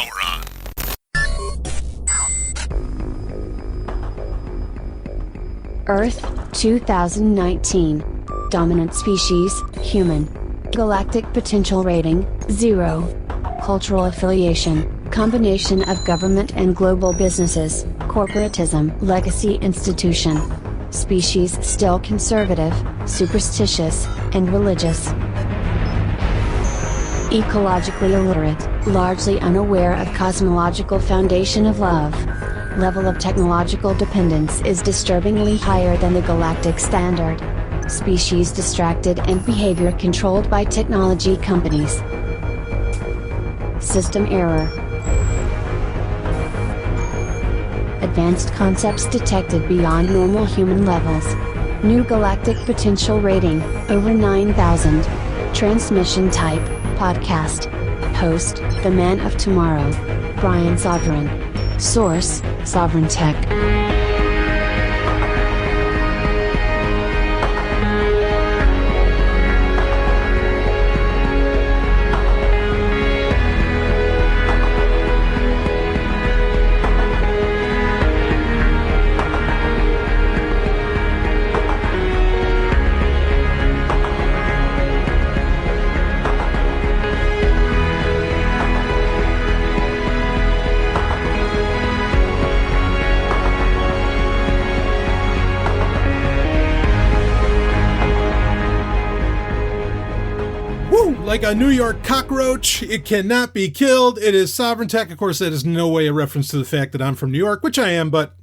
Power on. Earth, 2019. Dominant species, human. Galactic potential rating, 0. Cultural affiliation, combination of government and global businesses, corporatism, legacy institution. Species still conservative, superstitious, and religious. Ecologically illiterate, largely unaware of cosmological foundation of love. Level of technological dependence is disturbingly higher than the galactic standard. Species distracted and behavior controlled by technology companies. System error. Advanced concepts detected beyond normal human levels. New galactic potential rating, over 9,000. Transmission type, podcast. Host, the man of tomorrow. Brian Sovryn. Source, Sovryn Tech. Like a New York cockroach, it cannot be killed. It is Sovryn Tech. Of course, that is no way a reference to the fact that I'm from New York, which I am, but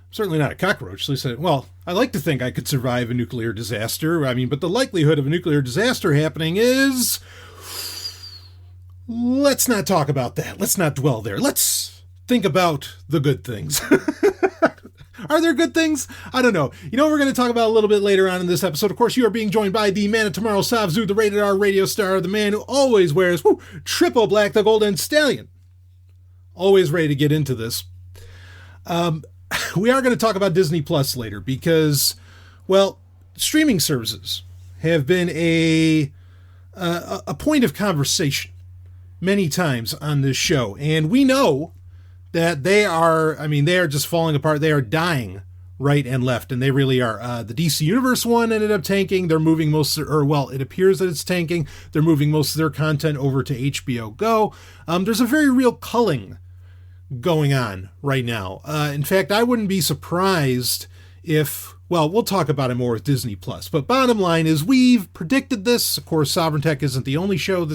certainly not a cockroach. At least, I like to think I could survive a nuclear disaster. But the likelihood of a nuclear disaster happening is... Let's not talk about that. Let's not dwell there. Let's think about the good things. Are there good things? I don't know. You know what we're going to talk about a little bit later on in this episode? Of course, you are being joined by the man of tomorrow, Savzu, the rated R radio star, the man who always wears triple black, the golden stallion. Always ready to get into this. We are going to talk about Disney Plus later because, streaming services have been a point of conversation many times on this show. And we know that they are just falling apart. They are dying right and left, and they really are. The DC Universe one ended up tanking. They're moving it appears that it's tanking. They're moving most of their content over to HBO Go. There's a very real culling going on right now. In fact, I wouldn't be surprised if... we'll talk about it more with Disney Plus. But bottom line is we've predicted this. Of course, Sovryn Tech isn't the only show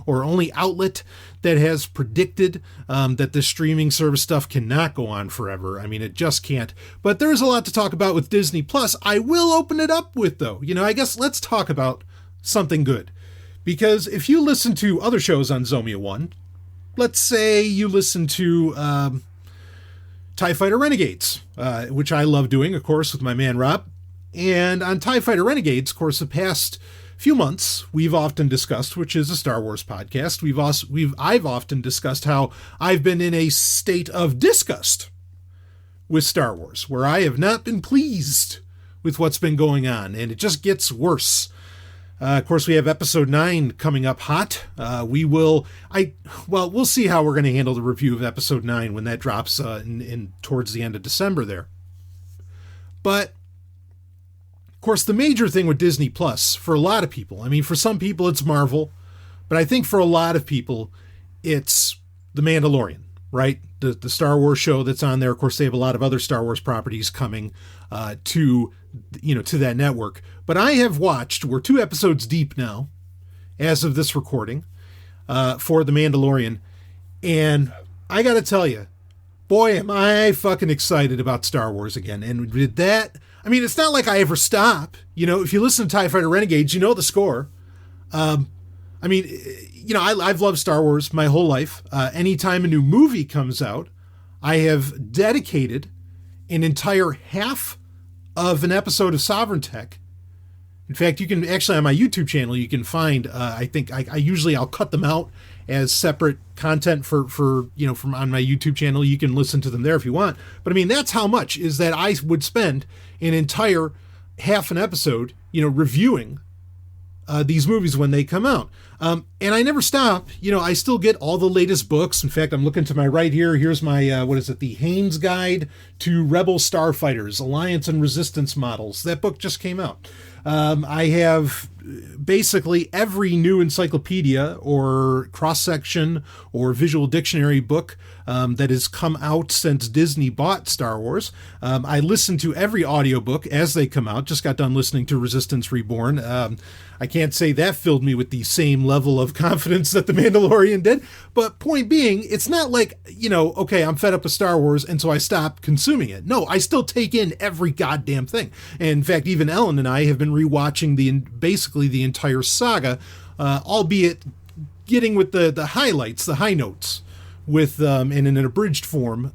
or only outlet that has predicted that this streaming service stuff cannot go on forever. It just can't. But there's a lot to talk about with Disney Plus. I will open it up with, though. I guess let's talk about something good. Because if you listen to other shows on Zomia 1, let's say you listen to... TIE Fighter Renegades, which I love doing, of course, with my man Rob. And on TIE Fighter Renegades, of course, the past few months, we've often discussed, which is a Star Wars podcast, I've often discussed how I've been in a state of disgust with Star Wars, where I have not been pleased with what's been going on, and it just gets worse. Of course, we have episode 9 coming up hot. We'll see how we're going to handle the review of episode 9 when that drops in towards the end of December there. But, of course, the major thing with Disney Plus, for a lot of people, for some people it's Marvel, but I think for a lot of people it's The Mandalorian, right? The Star Wars show that's on there. Of course, they have a lot of other Star Wars properties coming to that network. But I have watched, we're 2 episodes deep now, as of this recording, for The Mandalorian. And I got to tell you, boy, am I fucking excited about Star Wars again. And with that, it's not like I ever stop. If you listen to TIE Fighter Renegades, you know the score. I've loved Star Wars my whole life. Anytime a new movie comes out, I have dedicated an entire half of an episode of Sovryn Tech. In fact, you can actually, on my YouTube channel, you can find, I'll cut them out as separate content for from on my YouTube channel. You can listen to them there if you want. But that's how much is that I would spend an entire half an episode, reviewing these movies when they come out. And I never stop. I still get all the latest books. In fact, I'm looking to my right here. Here's my, the Haynes Guide to Rebel Starfighters, Alliance and Resistance Models. That book just came out. I have basically every new encyclopedia or cross-section or visual dictionary book that has come out since Disney bought Star Wars. I listen to every audiobook as they come out. Just got done listening to Resistance Reborn. I can't say that filled me with the same level of confidence that The Mandalorian did. But point being, it's not like, okay, I'm fed up with Star Wars, and so I stop consuming it. No, I still take in every goddamn thing. And in fact, even Ellen and I have been rewatching basically the entire saga, albeit getting with the highlights, the high notes, with in an abridged form,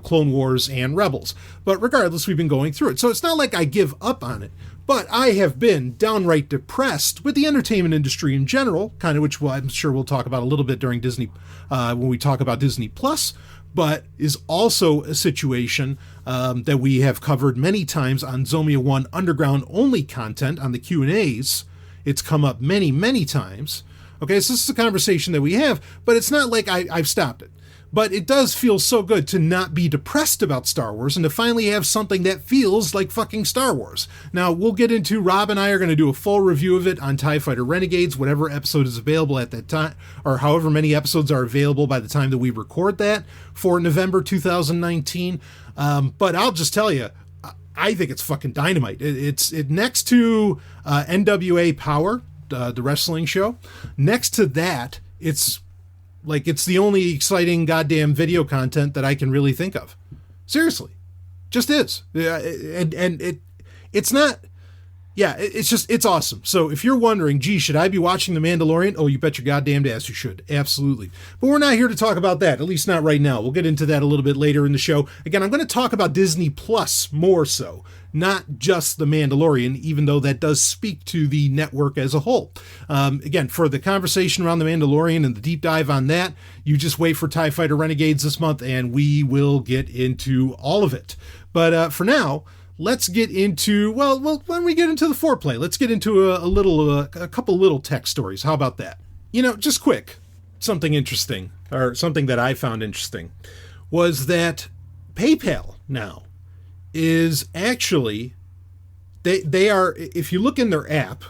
Clone Wars and Rebels. But regardless, we've been going through it. So it's not like I give up on it. But I have been downright depressed with the entertainment industry in general, kind of which I'm sure we'll talk about a little bit during Disney, when we talk about Disney Plus, but is also a situation that we have covered many times on Zomia 1 Underground only content on the Q&As. It's come up many, many times. Okay, so this is a conversation that we have, but it's not like I've stopped it. But it does feel so good to not be depressed about Star Wars and to finally have something that feels like fucking Star Wars. Now, we'll get into, Rob and I are going to do a full review of it on TIE Fighter Renegades, whatever episode is available at that time, or however many episodes are available by the time that we record that for November 2019. But I'll just tell you, I think it's fucking dynamite. It's next to NWA Power, the wrestling show. Next to that, it's the only exciting goddamn video content that I can really think of. Seriously. Just is. It's not... Yeah, it's awesome. So if you're wondering, gee, should I be watching The Mandalorian? Oh, you bet your goddamn ass you should. Absolutely. But we're not here to talk about that, at least not right now. We'll get into that a little bit later in the show. Again, I'm going to talk about Disney Plus more so, not just The Mandalorian, even though that does speak to the network as a whole. Again, for the conversation around The Mandalorian and the deep dive on that, you just wait for TIE Fighter Renegades this month, and we will get into all of it. But for now... let's get into, well, when we get into the foreplay, let's get into a couple little tech stories. How about that? Just quick, something interesting, or something that I found interesting, was that PayPal now is actually, they are, if you look in their app,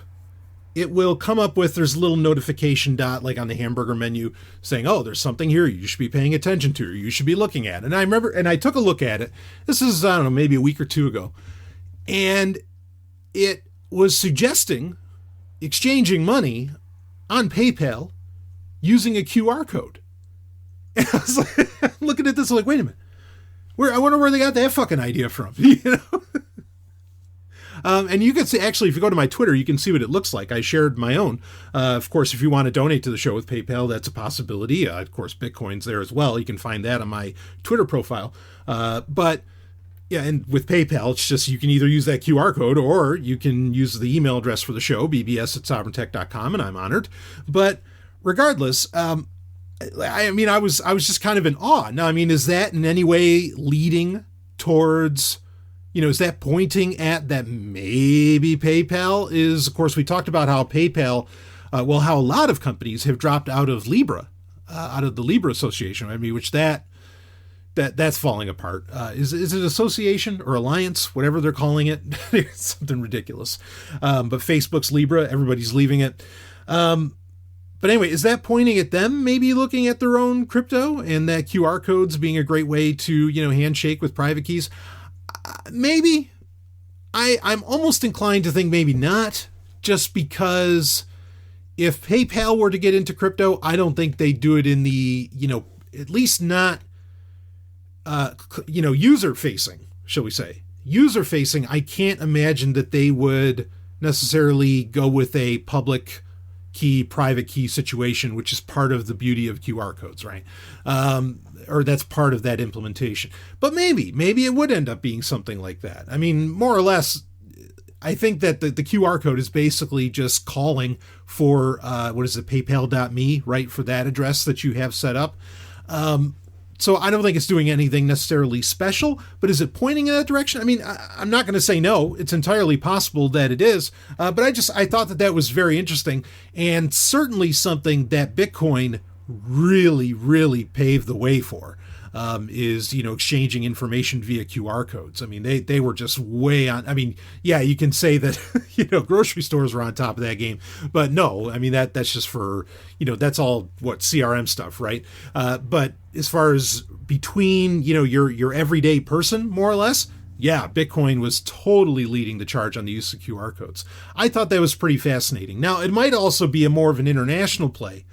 it will come up with, there's a little notification dot like on the hamburger menu saying, oh, there's something here you should be paying attention to, or you should be looking at. And I remember, and I took a look at it. This is, I don't know, maybe a week or two ago. And it was suggesting exchanging money on PayPal using a QR code. And I was like, looking at this, like, wait a minute. I wonder where they got that fucking idea from, And you can see, actually, if you go to my Twitter, you can see what it looks like. I shared my own. Of course, if you want to donate to the show with PayPal, that's a possibility. Of course, Bitcoin's there as well. You can find that on my Twitter profile. But yeah, and with PayPal, it's just you can either use that QR code or you can use the email address for the show, bbs@sovereigntech.com, and I'm honored. But regardless, I was just kind of in awe. Now, is that in any way leading towards... is that pointing at that maybe PayPal is, of course, we talked about how PayPal, how a lot of companies have dropped out of Libra, out of the Libra Association. Which that's falling apart. Is it association or alliance, whatever they're calling it? It's something ridiculous. But Facebook's Libra, everybody's leaving it. But anyway, is that pointing at them maybe looking at their own crypto and that QR codes being a great way to, handshake with private keys? Maybe. I'm almost inclined to think maybe not, just because if PayPal were to get into crypto, I don't think they'd do it in the, at least not, user-facing, shall we say. User-facing, I can't imagine that they would necessarily go with a public key, private key situation, which is part of the beauty of QR codes, right? Or that's part of that implementation. But maybe it would end up being something like that. More or less, I think that the QR code is basically just calling for, PayPal.me, right? For that address that you have set up. So I don't think it's doing anything necessarily special, but is it pointing in that direction? I mean, I'm not going to say no. It's entirely possible that it is, but I thought that was very interesting, and certainly something that Bitcoin really, really paved the way for. Is, exchanging information via QR codes. I mean, they were just way on. I mean, yeah, you can say that, grocery stores were on top of that game, but no, I mean, that's just for, that's all CRM stuff, right? But as far as between, your everyday person, more or less, yeah, Bitcoin was totally leading the charge on the use of QR codes. I thought that was pretty fascinating. Now, it might also be more of an international play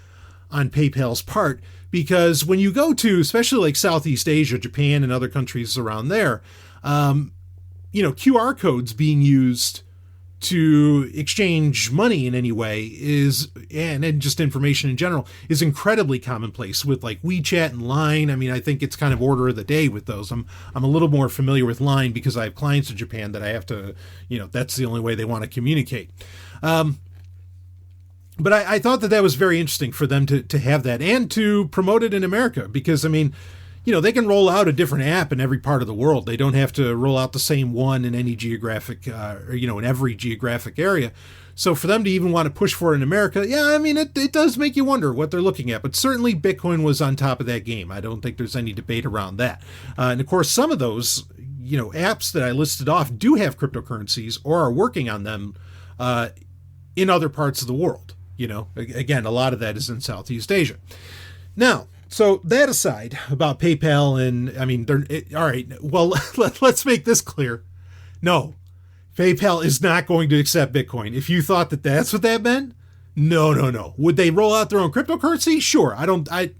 on PayPal's part, because when you go to, especially like Southeast Asia, Japan, and other countries around there, QR codes being used to exchange money in any way and just information in general, is incredibly commonplace with like WeChat and Line. I mean, I think it's kind of order of the day with those. I'm a little more familiar with Line because I have clients in Japan that I have to, that's the only way they want to communicate. But I thought that was very interesting for them to have that and to promote it in America, because, I mean, they can roll out a different app in every part of the world. They don't have to roll out the same one in any geographic, in every geographic area. So for them to even want to push for it in America, yeah, I mean, it does make you wonder what they're looking at. But certainly Bitcoin was on top of that game. I don't think there's any debate around that. And of course, some of those, apps that I listed off do have cryptocurrencies or are working on them in other parts of the world. Again, a lot of that is in Southeast Asia. Now, so that aside about PayPal, and I mean, all right, well, let's make this clear. No, PayPal is not going to accept Bitcoin. If you thought that that's what that meant, no. Would they roll out their own cryptocurrency? Sure.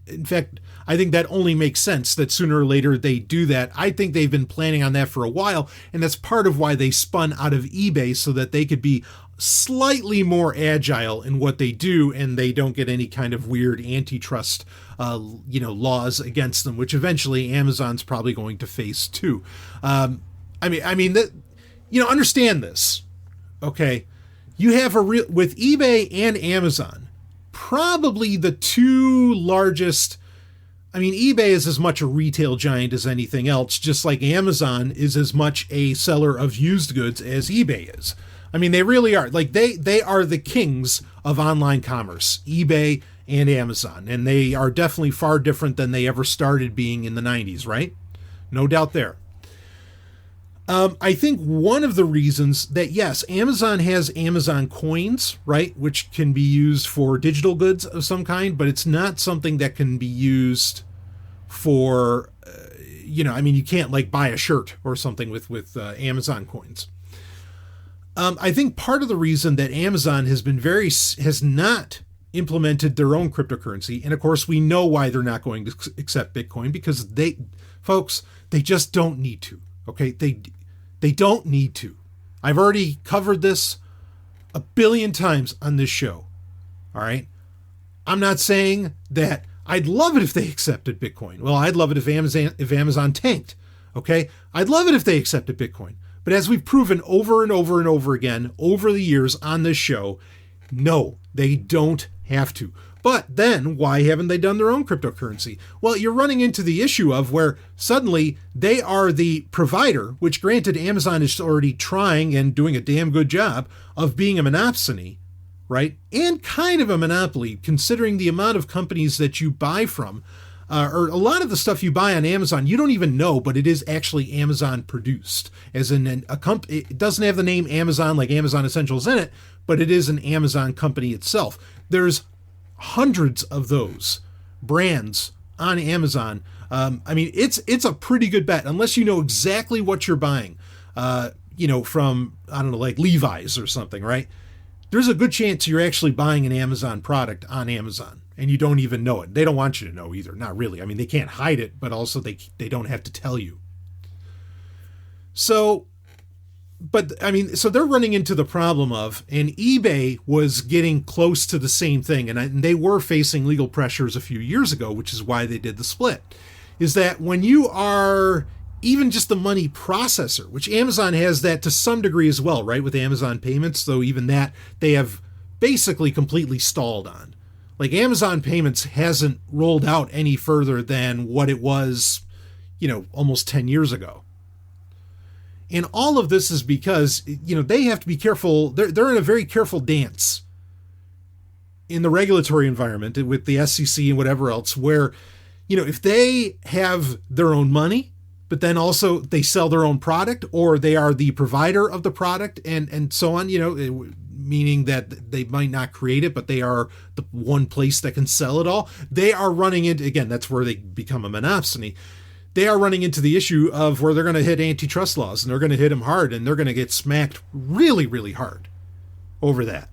In fact, I think that only makes sense that sooner or later they do that. I think they've been planning on that for a while, and that's part of why they spun out of eBay, so that they could be slightly more agile in what they do, and they don't get any kind of weird antitrust, laws against them, which eventually Amazon's probably going to face too. Understand this, okay? You have with eBay and Amazon, probably the two largest. I mean, eBay is as much a retail giant as anything else, just like Amazon is as much a seller of used goods as eBay is. I mean, they really are. Like, they are the kings of online commerce, eBay and Amazon. And they are definitely far different than they ever started being in the 90s, right? No doubt there. I think one of the reasons that, yes, Amazon has Amazon coins, right, which can be used for digital goods of some kind, but it's not something that can be used for, you can't like buy a shirt or something with Amazon coins. I think part of the reason that Amazon has not implemented their own cryptocurrency, and of course we know why they're not going to accept Bitcoin, because they just don't need to. Okay, they don't need to. I've already covered this a billion times on this show. All right, I'm not saying that I'd love it if they accepted Bitcoin. Well, I'd love it if Amazon tanked. Okay, I'd love it if they accepted Bitcoin. But as we've proven over and over and over again over the years on this show, no, they don't have to. But then why haven't they done their own cryptocurrency? Well, you're running into the issue of where suddenly they are the provider, which granted Amazon is already trying and doing a damn good job of being a monopsony, right? And kind of a monopoly, considering the amount of companies that you buy from. Or a lot of the stuff you buy on Amazon, you don't even know, but it is actually Amazon produced. As in a company, it doesn't have the name Amazon like Amazon Essentials in it, but it is an Amazon company itself. There's hundreds of those brands on Amazon. It's a pretty good bet, unless you know exactly what you're buying. From, I don't know, like Levi's or something, right? There's a good chance you're actually buying an Amazon product on Amazon, and you don't even know it. They don't want you to know either. Not really. I mean, they can't hide it, but also they don't have to tell you. So they're running into the problem of, and eBay was getting close to the same thing, and they were facing legal pressures a few years ago, which is why they did the split, is that when you are even just the money processor, which Amazon has that to some degree as well, right, with Amazon payments, though even that they have basically completely stalled on. Like Amazon Payments hasn't rolled out any further than what it was, almost 10 years ago. And all of this is because, they have to be careful. They're in a very careful dance in the regulatory environment with the SEC and whatever else, where, if they have their own money, but then also they sell their own product, or they are the provider of the product and so on, meaning that they might not create it, but they are the one place that can sell it all. They are running into, again, that's where they become a monopsony. They are running into the issue of where they're going to hit antitrust laws, and they're going to hit them hard, and they're going to get smacked really, really hard over that.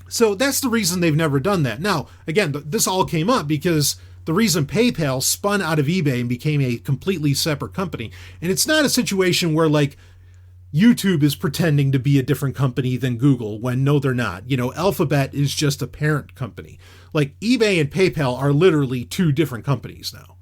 So that's the reason they've never done that. Now, again, this all came up because the reason PayPal spun out of eBay and became a completely separate company. And it's not a situation where like YouTube is pretending to be a different company than Google when no, they're not. Alphabet is just a parent company. Like eBay and PayPal are literally two different companies now.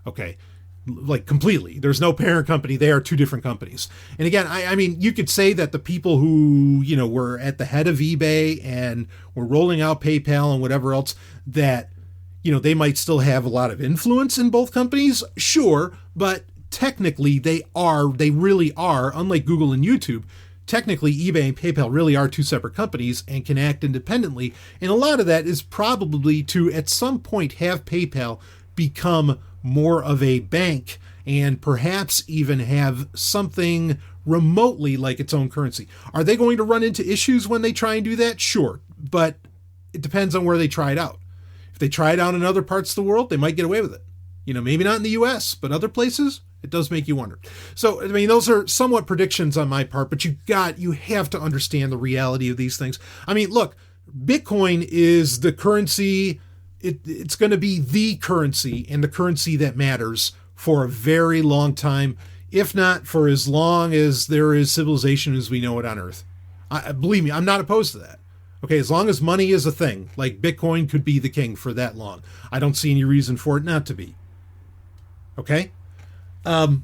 Okay. Like completely. There's no parent company. They are two different companies. And again, I mean, you could say that the people who, were at the head of eBay and were rolling out PayPal and whatever else, that, they might still have a lot of influence in both companies. Sure. But technically they really are, unlike Google and YouTube, technically eBay and PayPal really are two separate companies and can act independently. And a lot of that is probably to, at some point, have PayPal become more of a bank and perhaps even have something remotely like its own currency. Are they going to run into issues when they try and do that? Sure. But it depends on where they try it out. If they try it out in other parts of the world, they might get away with it. Maybe not in the US, but other places, it does make you wonder. So, I mean, those are somewhat predictions on my part, but you have to understand the reality of these things. I mean, look, Bitcoin is the currency. It's going to be the currency and the currency that matters for a very long time, if not for as long as there is civilization as we know it on Earth. Believe me, I'm not opposed to that. Okay, as long as money is a thing, like Bitcoin could be the king for that long. I don't see any reason for it not to be. Okay? But,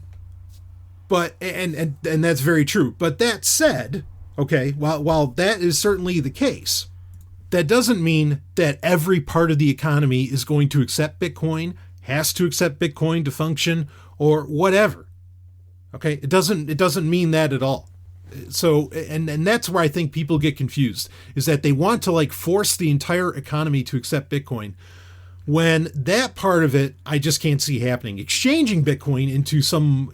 and that's very true. But that said, okay, while that is certainly the case, that doesn't mean that every part of the economy is going to accept Bitcoin, has to accept Bitcoin to function, or whatever. Okay? It doesn't mean that at all. So, and that's where I think people get confused, is that they want to like force the entire economy to accept Bitcoin, when that part of it, I just can't see happening. Exchanging Bitcoin into some,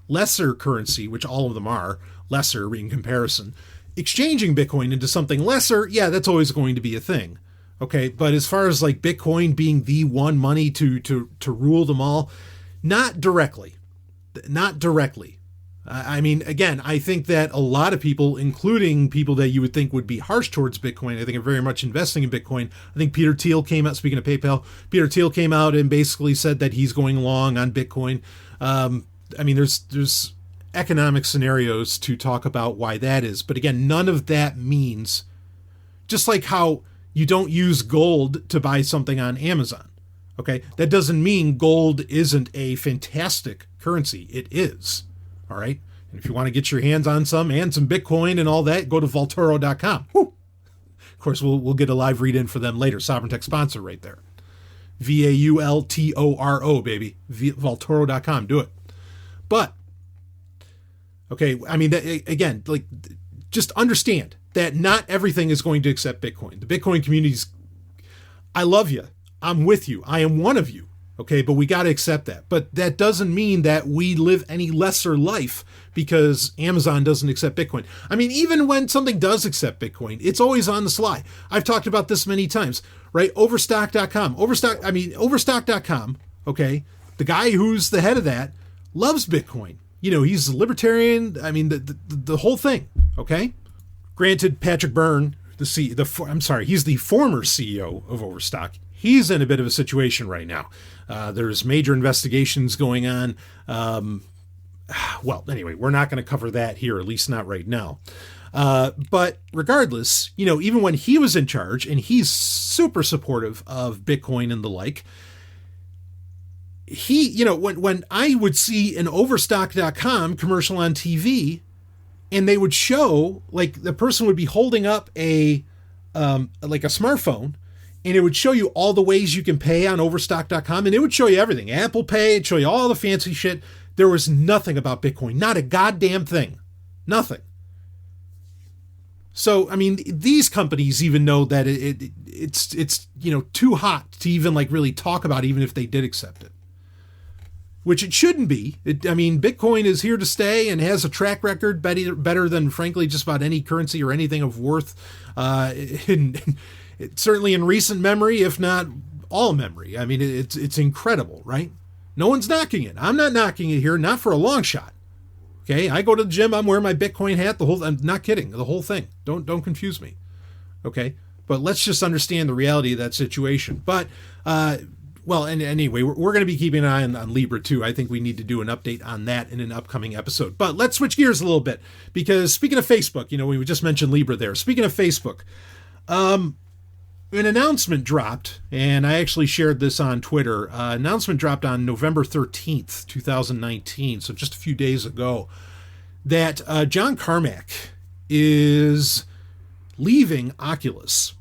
lesser currency, which all of them are lesser in comparison, exchanging Bitcoin into something lesser, yeah, that's always going to be a thing. Okay. But as far as like Bitcoin being the one money to rule them all, not directly. I mean, again, I think that a lot of people, including people that you would think would be harsh towards Bitcoin, I think are very much investing in Bitcoin. I think Peter Thiel came out, speaking of PayPal, Peter Thiel came out and basically said that he's going long on Bitcoin. I mean, there's economic scenarios to talk about why that is. But again, none of that means, just like how you don't use gold to buy something on Amazon. Okay, that doesn't mean gold isn't a fantastic currency. It is. All right. And if you want to get your hands on some and some Bitcoin and all that, go to Vaultoro.com. Woo. Of course, we'll get a live read in for them later. Sovereign Tech sponsor right there. VAULTORO, baby. Vaultoro.com. Do it. But, okay, I mean, again, like, just understand that not everything is going to accept Bitcoin. The Bitcoin community's, I love you. I'm with you. I am one of you. Okay, but we got to accept that. But that doesn't mean that we live any lesser life because Amazon doesn't accept Bitcoin. I mean, even when something does accept Bitcoin, it's always on the sly. I've talked about this many times, right? Overstock.com. Overstock.com, okay? The guy who's the head of that loves Bitcoin. He's a libertarian. I mean, the whole thing, okay? Granted, Patrick Byrne, he's the former CEO of Overstock. He's in a bit of a situation right now. There's major investigations going on. Well, anyway, we're not going to cover that here, at least not right now. But regardless, even when he was in charge, and he's super supportive of Bitcoin and the like, he, when I would see an Overstock.com commercial on TV, and they would show, like, the person would be holding up like a smartphone, and it would show you all the ways you can pay on Overstock.com, and it would show you everything. Apple Pay, it'd show you all the fancy shit. There was nothing about Bitcoin, not a goddamn thing, nothing. So, I mean, these companies even know that it's too hot to even like really talk about, even if they did accept it. Which it shouldn't be. Bitcoin is here to stay and has a track record better than, frankly, just about any currency or anything of worth, certainly in recent memory, if not all memory. I mean, it's incredible, right? No one's knocking it. I'm not knocking it here, not for a long shot. Okay, I go to the gym, I'm wearing my Bitcoin hat, I'm not kidding, the whole thing. Don't confuse me. Okay, but let's just understand the reality of that situation. But anyway, we're going to be keeping an eye on Libra too. I think we need to do an update on that in an upcoming episode. But let's switch gears a little bit, because speaking of Facebook, we just mentioned Libra there. Speaking of Facebook, an announcement dropped, and I actually shared this on Twitter. Announcement dropped on November 13th, 2019, so just a few days ago, that John Carmack is leaving Oculus.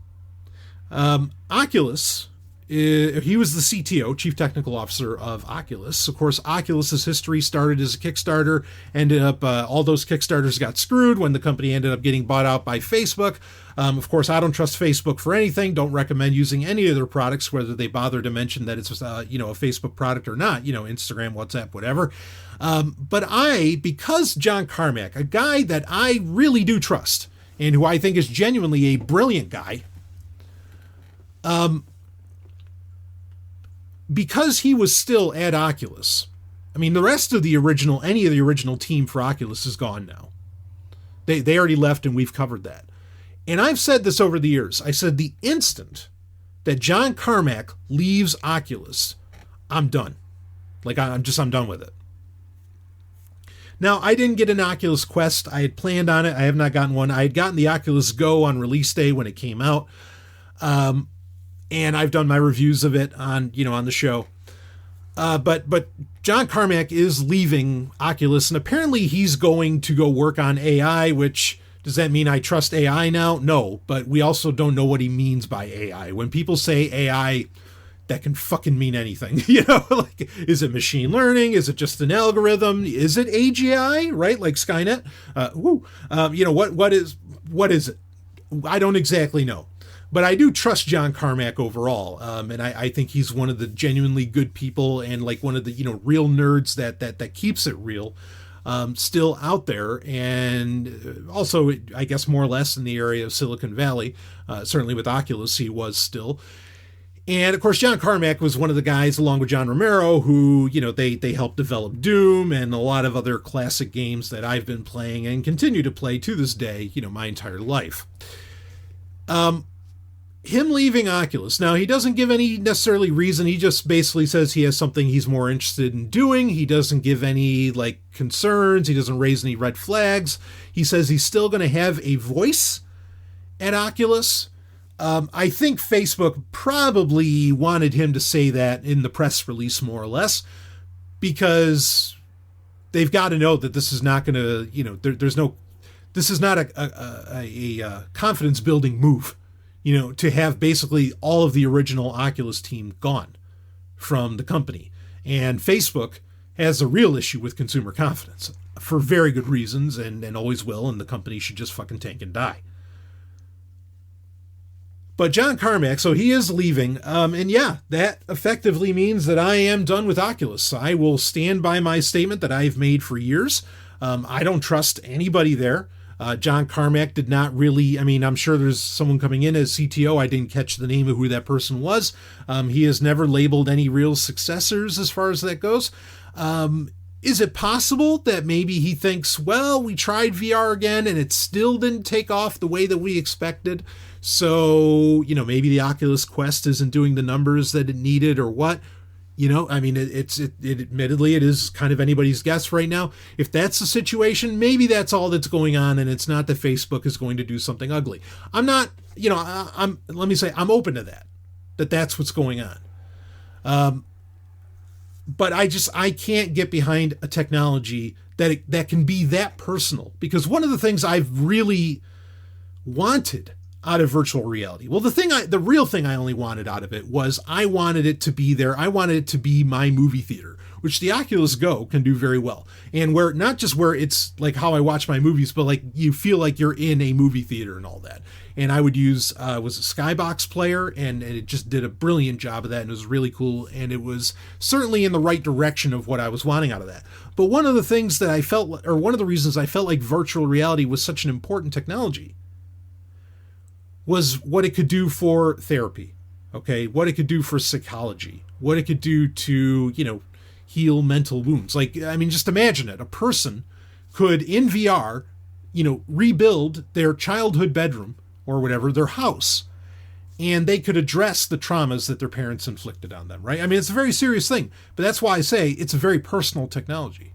Oculus, he was the CTO, Chief Technical Officer of Oculus. Of course, Oculus's history started as a Kickstarter, ended up, all those Kickstarters got screwed when the company ended up getting bought out by Facebook. Of course, I don't trust Facebook for anything, don't recommend using any of their products, whether they bother to mention that it's, a Facebook product or not, Instagram, WhatsApp, whatever. But because John Carmack, a guy that I really do trust, and who I think is genuinely a brilliant guy, because he was still at Oculus, the rest of any of the original team for Oculus is gone now. They already left, and we've covered that. And I've said this over the years. I said the instant that John Carmack leaves Oculus, I'm done. I'm done with it. Now, I didn't get an Oculus Quest. I had planned on it. I have not gotten one. I had gotten the Oculus Go on release day when it came out. And I've done my reviews of it on the show. But John Carmack is leaving Oculus, and apparently he's going to go work on AI, which, does that mean I trust AI now? No, but we also don't know what he means by AI. When people say AI, that can fucking mean anything. Is it machine learning? Is it just an algorithm? Is it AGI, right? Like Skynet? What is it? I don't exactly know. But I do trust John Carmack overall, and I think he's one of the genuinely good people, and one of the real nerds that keeps it real, still out there, and also I guess more or less in the area of Silicon Valley. Certainly with Oculus, he was still. And of course, John Carmack was one of the guys, along with John Romero, who they helped develop Doom and a lot of other classic games that I've been playing and continue to play to this day, my entire life. Him leaving Oculus. Now, he doesn't give any necessarily reason. He just basically says he has something he's more interested in doing. He doesn't give any concerns. He doesn't raise any red flags. He says he's still going to have a voice at Oculus. I think Facebook probably wanted him to say that in the press release, more or less, because they've got to know that this is not going to, this is not a confidence building move. To have basically all of the original Oculus team gone from the company. And Facebook has a real issue with consumer confidence for very good reasons, and always will, and the company should just fucking tank and die. But John Carmack, so he is leaving, and yeah, that effectively means that I am done with Oculus. I will stand by my statement that I've made for years. I don't trust anybody there. John Carmack did not really, I'm sure there's someone coming in as CTO. I didn't catch the name of who that person was. He has never labeled any real successors as far as that goes. Is it possible that maybe he thinks, well, we tried VR again and it still didn't take off the way that we expected? So, maybe the Oculus Quest isn't doing the numbers that it needed, or what? Admittedly, it is kind of anybody's guess right now. If that's the situation, maybe that's all that's going on, and it's not that Facebook is going to do something ugly. I'm not, let me say, I'm open to that's what's going on. But I can't get behind a technology that can be that personal, because one of the things I've really wanted out of virtual reality? Well, the real thing I only wanted out of it was I wanted it to be there. I wanted it to be my movie theater, which the Oculus Go can do very well. And where, not just where it's like how I watch my movies, but like you feel like you're in a movie theater and all that. And I would use, was a Skybox player, and it just did a brilliant job of that, and it was really cool, and it was certainly in the right direction of what I was wanting out of that. But one of the things that I felt, or one of the reasons I felt like virtual reality was such an important technology was what it could do for therapy, okay? What it could do for psychology, what it could do to, heal mental wounds. Like, I mean, just imagine it. A person could, in VR, rebuild their childhood bedroom or whatever, their house, and they could address the traumas that their parents inflicted on them, right? I mean, it's a very serious thing, but that's why I say it's a very personal technology.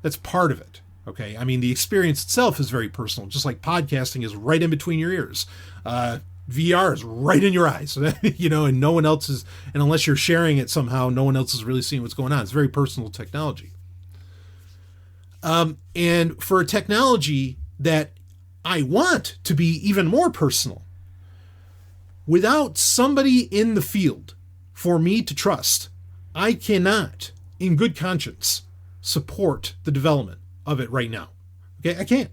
That's part of it, okay? I mean, the experience itself is very personal, just like podcasting is right in between your ears. VR is right in your eyes, and no one else is, and unless you're sharing it somehow, no one else is really seeing what's going on. It's very personal technology. And for a technology that I want to be even more personal, without somebody in the field for me to trust, I cannot, in good conscience, support the development of it right now. Okay, I can't.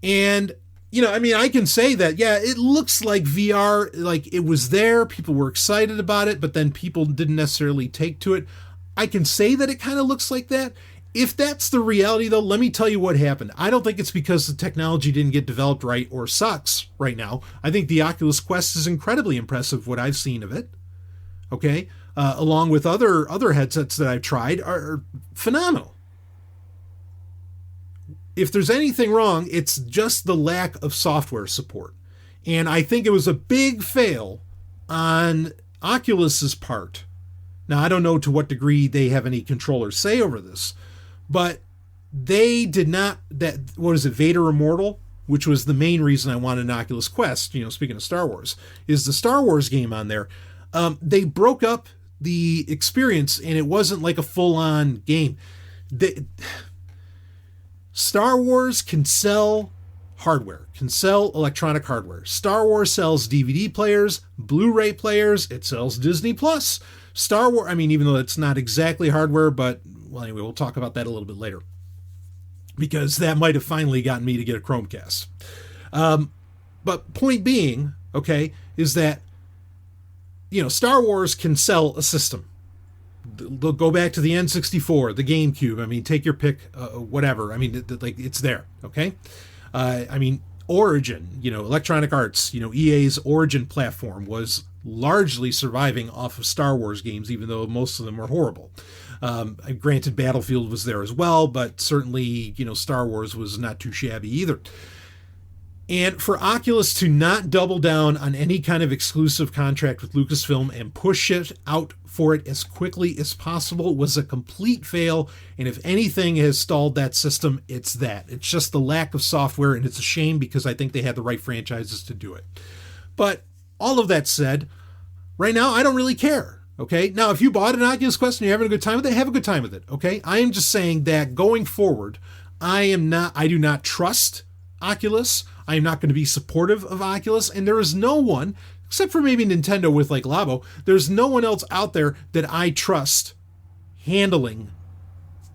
And, I can say that, yeah, it looks like VR, like it was there, people were excited about it, but then people didn't necessarily take to it. I can say that it kind of looks like that. If that's the reality, though, let me tell you what happened. I don't think it's because the technology didn't get developed right or sucks right now. I think the Oculus Quest is incredibly impressive, what I've seen of it. Okay? Along with other headsets that I've tried are phenomenal. If there's anything wrong, it's just the lack of software support. And I think it was a big fail on Oculus's part. Now, I don't know to what degree they have any control or say over this, but they did not, Vader Immortal, which was the main reason I wanted an Oculus Quest, speaking of Star Wars, is the Star Wars game on there. They broke up the experience, and it wasn't like a full-on game. Star Wars can sell hardware, can sell electronic hardware. Star Wars sells DVD players, Blu-ray players, it sells Disney Plus. Star Wars, even though it's not exactly hardware, but, well, anyway, we'll talk about that a little bit later, because that might have finally gotten me to get a Chromecast. But point being, okay, is that, Star Wars can sell a system. They'll go back to the N64, the GameCube. Take your pick, whatever. It's there, okay? Origin, Electronic Arts, EA's Origin platform was largely surviving off of Star Wars games, even though most of them were horrible. Granted, Battlefield was there as well, but certainly, Star Wars was not too shabby either. And for Oculus to not double down on any kind of exclusive contract with Lucasfilm and push it out for it as quickly as possible was a complete fail. And if anything has stalled that system, it's that. It's just the lack of software, and it's a shame because I think they had the right franchises to do it. But all of that said, right now, I don't really care. Okay. Now, if you bought an Oculus Quest and you're having a good time with it, have a good time with it. Okay. I am just saying that going forward, I do not trust Oculus. I am not going to be supportive of Oculus, and there is no one, except for maybe Nintendo with like Labo, there's no one else out there that I trust handling,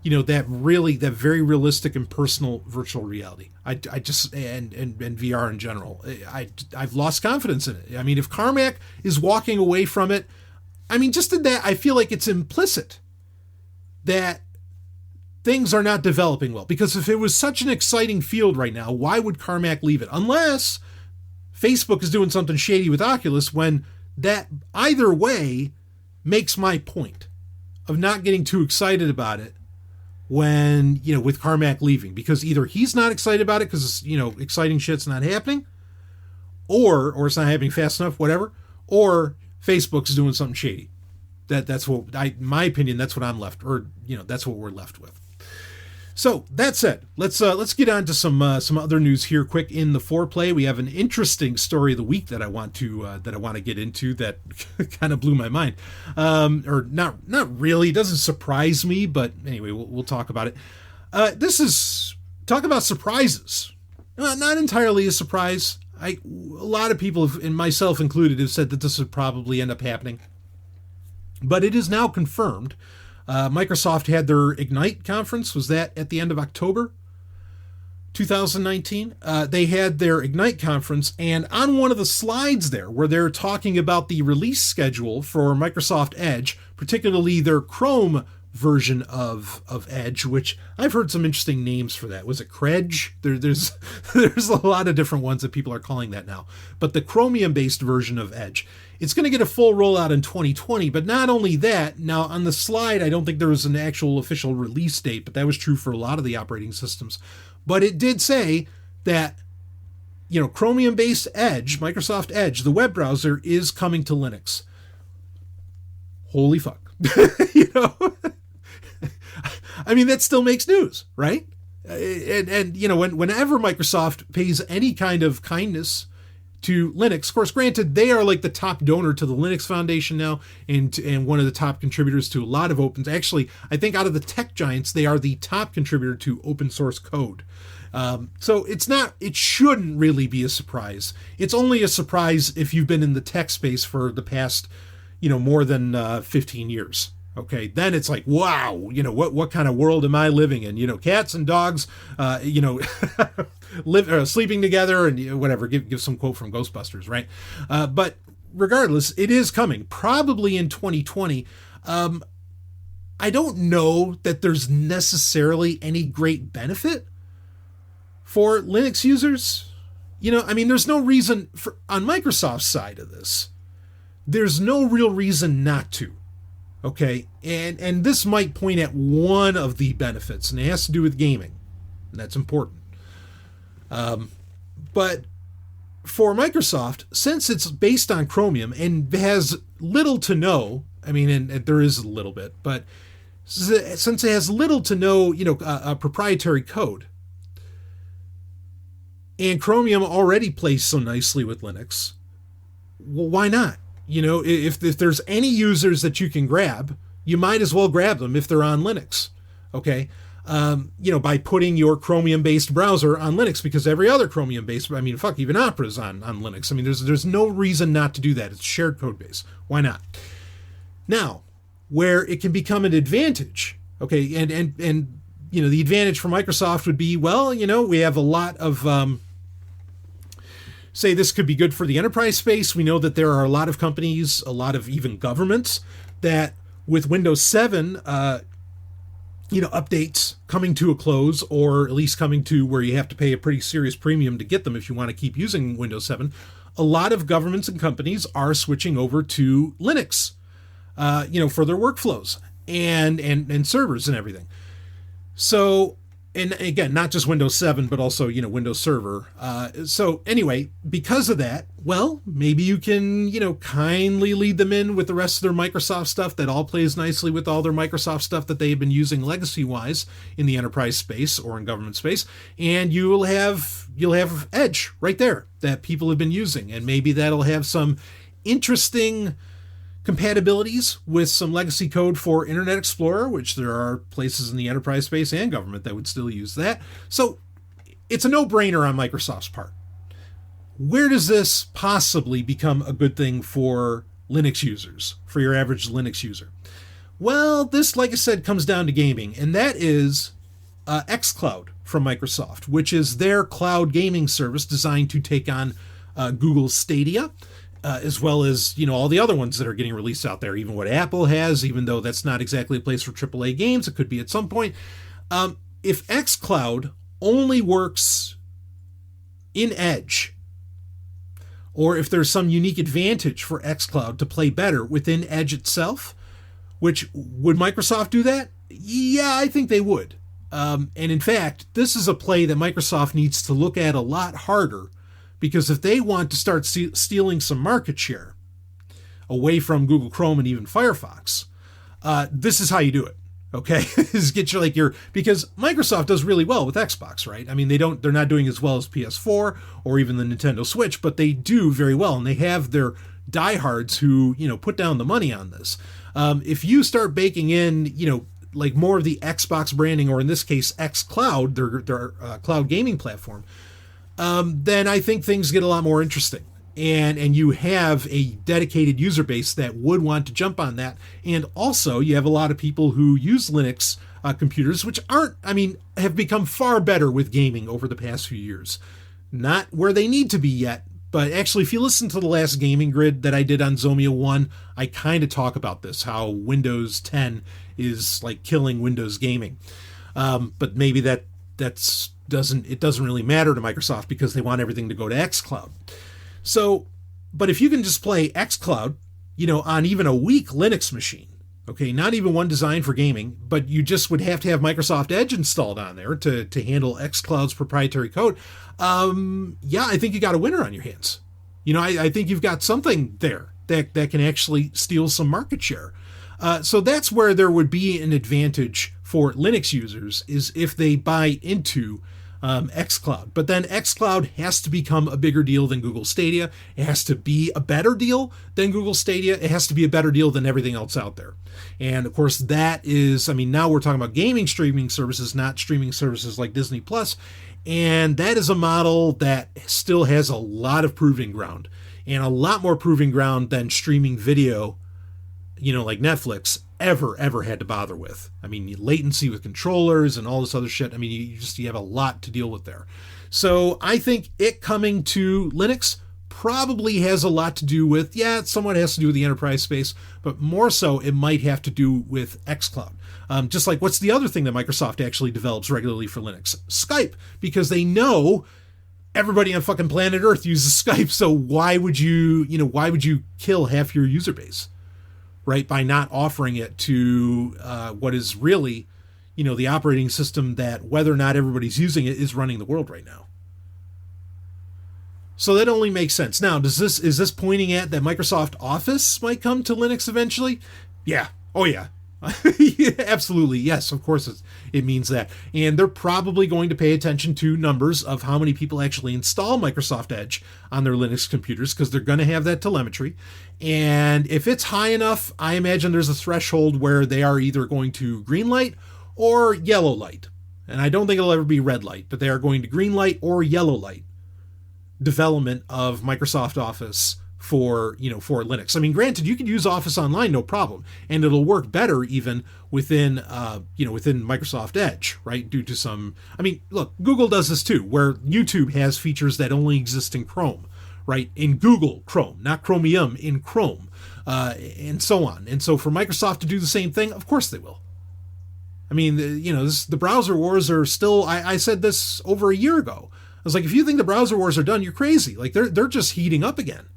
that very realistic and personal virtual reality. I just, and VR in general, I've lost confidence in it. If Carmack is walking away from it, just in that, I feel like it's implicit that things are not developing well. Because if it was such an exciting field right now, why would Carmack leave it? Unless Facebook is doing something shady with Oculus, when that either way makes my point of not getting too excited about it when, with Carmack leaving. Because either he's not excited about it because, exciting shit's not happening, or it's not happening fast enough, whatever, or Facebook's doing something shady. That's what, my opinion, that's what I'm left, or, that's what we're left with. So that said, let's get on to some other news here quick in the Foreplay. We have an interesting story of the week that I want to get into that kind of blew my mind, or not really. It doesn't surprise me, but anyway, we'll talk about it. This is talk about surprises. Not entirely a surprise. A lot of people, and myself included, have said that this would probably end up happening. But it is now confirmed. Microsoft had their Ignite conference. Was that at the end of October 2019? They had their Ignite conference, and on one of the slides there, where they're talking about the release schedule for Microsoft Edge, particularly their Chrome version of Edge, which I've heard some interesting names for that. Was it Credge? There's a lot of different ones that people are calling that now. But the Chromium-based version of Edge, it's going to get a full rollout in 2020. But not only that, now on the slide, I don't think there was an actual official release date, but that was true for a lot of the operating systems. But it did say that, Chromium-based Edge, Microsoft Edge, the web browser, is coming to Linux. Holy fuck. I mean, that still makes news, right? And whenever Microsoft pays any kind of kindness to Linux, of course, granted, they are like the top donor to the Linux Foundation now, and one of the top contributors to a lot of opens. Actually, I think out of the tech giants, they are the top contributor to open source code. So it shouldn't really be a surprise. It's only a surprise if you've been in the tech space for the past, more than 15 years. Okay, then it's like, wow, what kind of world am I living in? Cats and dogs, sleeping together and whatever. Give some quote from Ghostbusters, right? But regardless, it is coming, probably in 2020. I don't know that there's necessarily any great benefit for Linux users. There's no reason on Microsoft's side of this. There's no real reason not to. Okay, and this might point at one of the benefits, and it has to do with gaming, and that's important. But for Microsoft, since it's based on Chromium and has little to no, and there is a little bit, but since it has little to no, proprietary code, and Chromium already plays so nicely with Linux, well, why not? If there's any users that you can grab, you might as well grab them if they're on Linux, okay? By putting your Chromium-based browser on Linux, because every other Chromium-based, even Opera's on Linux. There's no reason not to do that. It's shared code base. Why not? Now, where it can become an advantage, okay, and the advantage for Microsoft would be, well, we have a lot of... say this could be good for the enterprise space. We know that there are a lot of companies, a lot of even governments, that with Windows 7, updates coming to a close, or at least coming to where you have to pay a pretty serious premium to get them if you want to keep using Windows 7, a lot of governments and companies are switching over to Linux, for their workflows and servers and everything. So, and again, not just Windows 7, but also, Windows Server. So anyway, because of that, well, maybe you can, kindly lead them in with the rest of their Microsoft stuff that all plays nicely with all their Microsoft stuff that they've been using legacy-wise in the enterprise space or in government space. And you'll have Edge right there that people have been using. And maybe that'll have some interesting compatibilities with some legacy code for Internet Explorer, which there are places in the enterprise space and government that would still use that. So it's a no-brainer on Microsoft's part. Where does this possibly become a good thing for Linux users, for your average Linux user? Well, this, like I said, comes down to gaming, and that is xCloud from Microsoft, which is their cloud gaming service designed to take on Google's Stadia, as well as, all the other ones that are getting released out there, even what Apple has, even though that's not exactly a place for AAA games. It could be at some point. If xCloud only works in Edge, or if there's some unique advantage for xCloud to play better within Edge itself, which would Microsoft do that? Yeah, I think they would. And in fact, this is a play that Microsoft needs to look at a lot harder, because if they want to start stealing some market share away from Google Chrome and even Firefox, this is how you do it. Okay, is get because Microsoft does really well with Xbox, right? They're not doing as well as PS4 or even the Nintendo Switch, but they do very well, and they have their diehards who put down the money on this. If you start baking in more of the Xbox branding, or in this case xCloud, their cloud gaming platform, then I think things get a lot more interesting. And you have a dedicated user base that would want to jump on that. And also you have a lot of people who use Linux computers, which have become far better with gaming over the past few years. Not where they need to be yet, but actually if you listen to the last gaming grid that I did on Zomia 1, I kind of talk about this, how Windows 10 is like killing Windows gaming. But maybe it doesn't really matter to Microsoft because they want everything to go to xCloud. So, but if you can just play xCloud, on even a weak Linux machine, okay, not even one designed for gaming, but you just would have to have Microsoft Edge installed on there to handle xCloud's proprietary code. I think you got a winner on your hands. I think you've got something there that can actually steal some market share. So that's where there would be an advantage for Linux users, is if they buy into xCloud. But then xCloud has to become a bigger deal than Google Stadia. It has to be a better deal than Google Stadia. It has to be a better deal than everything else out there. And of course that is, now we're talking about gaming streaming services, not streaming services like Disney Plus. And that is a model that still has a lot of proving ground, and a lot more proving ground than streaming video, like Netflix ever had to bother with. Latency with controllers and all this other shit. You have a lot to deal with there. So I think it coming to Linux probably has a lot to do with, it somewhat has to do with the enterprise space, but more so it might have to do with xCloud. Just like, what's the other thing that Microsoft actually develops regularly for Linux? Skype, because they know everybody on fucking planet Earth uses Skype. So why would you kill half your user base, right? By not offering it to what is really, the operating system that, whether or not everybody's using it, is running the world right now. So that only makes sense. Now, is this pointing at that Microsoft Office might come to Linux eventually? Yeah. Oh yeah. Absolutely. Yes, of course it means that. And they're probably going to pay attention to numbers of how many people actually install Microsoft Edge on their Linux computers, because they're going to have that telemetry. And if it's high enough, I imagine there's a threshold where they are either going to green light or yellow light. And I don't think it'll ever be red light, but they are going to green light or yellow light development of Microsoft Office for Linux. Granted, you can use Office Online, no problem, and it'll work better even within Microsoft Edge, right? Due to some, look, Google does this too, where YouTube has features that only exist in Chrome, right? In Google Chrome, not Chromium, in Chrome, and so on. And so for Microsoft to do the same thing, of course they will. The browser wars are still, I said this over a year ago. I was like, if you think the browser wars are done, you're crazy. Like, they're just heating up again.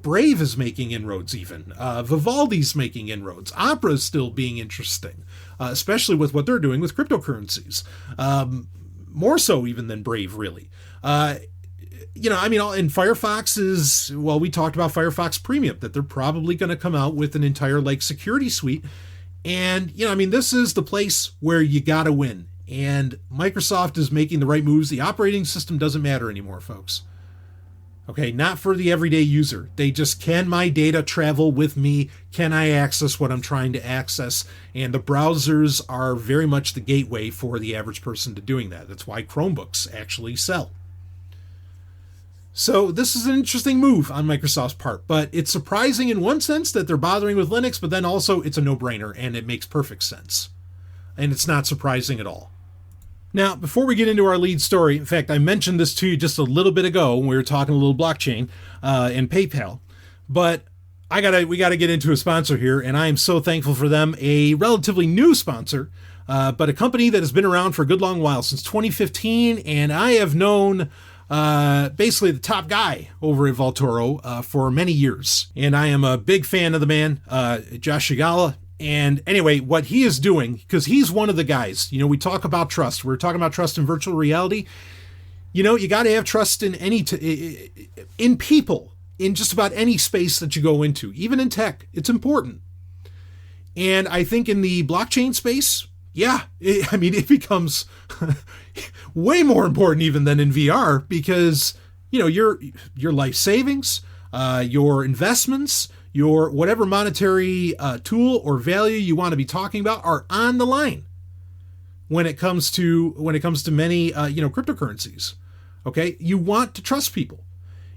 Brave is making inroads even. Vivaldi's making inroads. Opera's still being interesting, especially with what they're doing with cryptocurrencies. More so even than Brave, really. And Firefox is, we talked about Firefox Premium, that they're probably going to come out with an entire, security suite. And, this is the place where you got to win. And Microsoft is making the right moves. The operating system doesn't matter anymore, folks. Okay, not for the everyday user. They just, can my data travel with me? Can I access what I'm trying to access? And the browsers are very much the gateway for the average person to doing that. That's why Chromebooks actually sell. So this is an interesting move on Microsoft's part, but it's surprising in one sense that they're bothering with Linux, but then also it's a no-brainer and it makes perfect sense. And it's not surprising at all. Now, before we get into our lead story, in fact, I mentioned this to you just a little bit ago when we were talking a little blockchain and PayPal, but we gotta get into a sponsor here, and I am so thankful for them. A relatively new sponsor, but a company that has been around for a good long while, since 2015, and I have known basically the top guy over at Vaultoro for many years, and I am a big fan of the man, Josh Shigala. And anyway, what he is doing, because he's one of the guys, we talk about trust. We're talking about trust in virtual reality. You got to have trust in in people, in just about any space that you go into, even in tech. It's important. And I think in the blockchain space, it becomes way more important even than in VR, because, your life savings, your investments, your whatever monetary tool or value you want to be talking about are on the line when it comes to many cryptocurrencies. Okay, you want to trust people.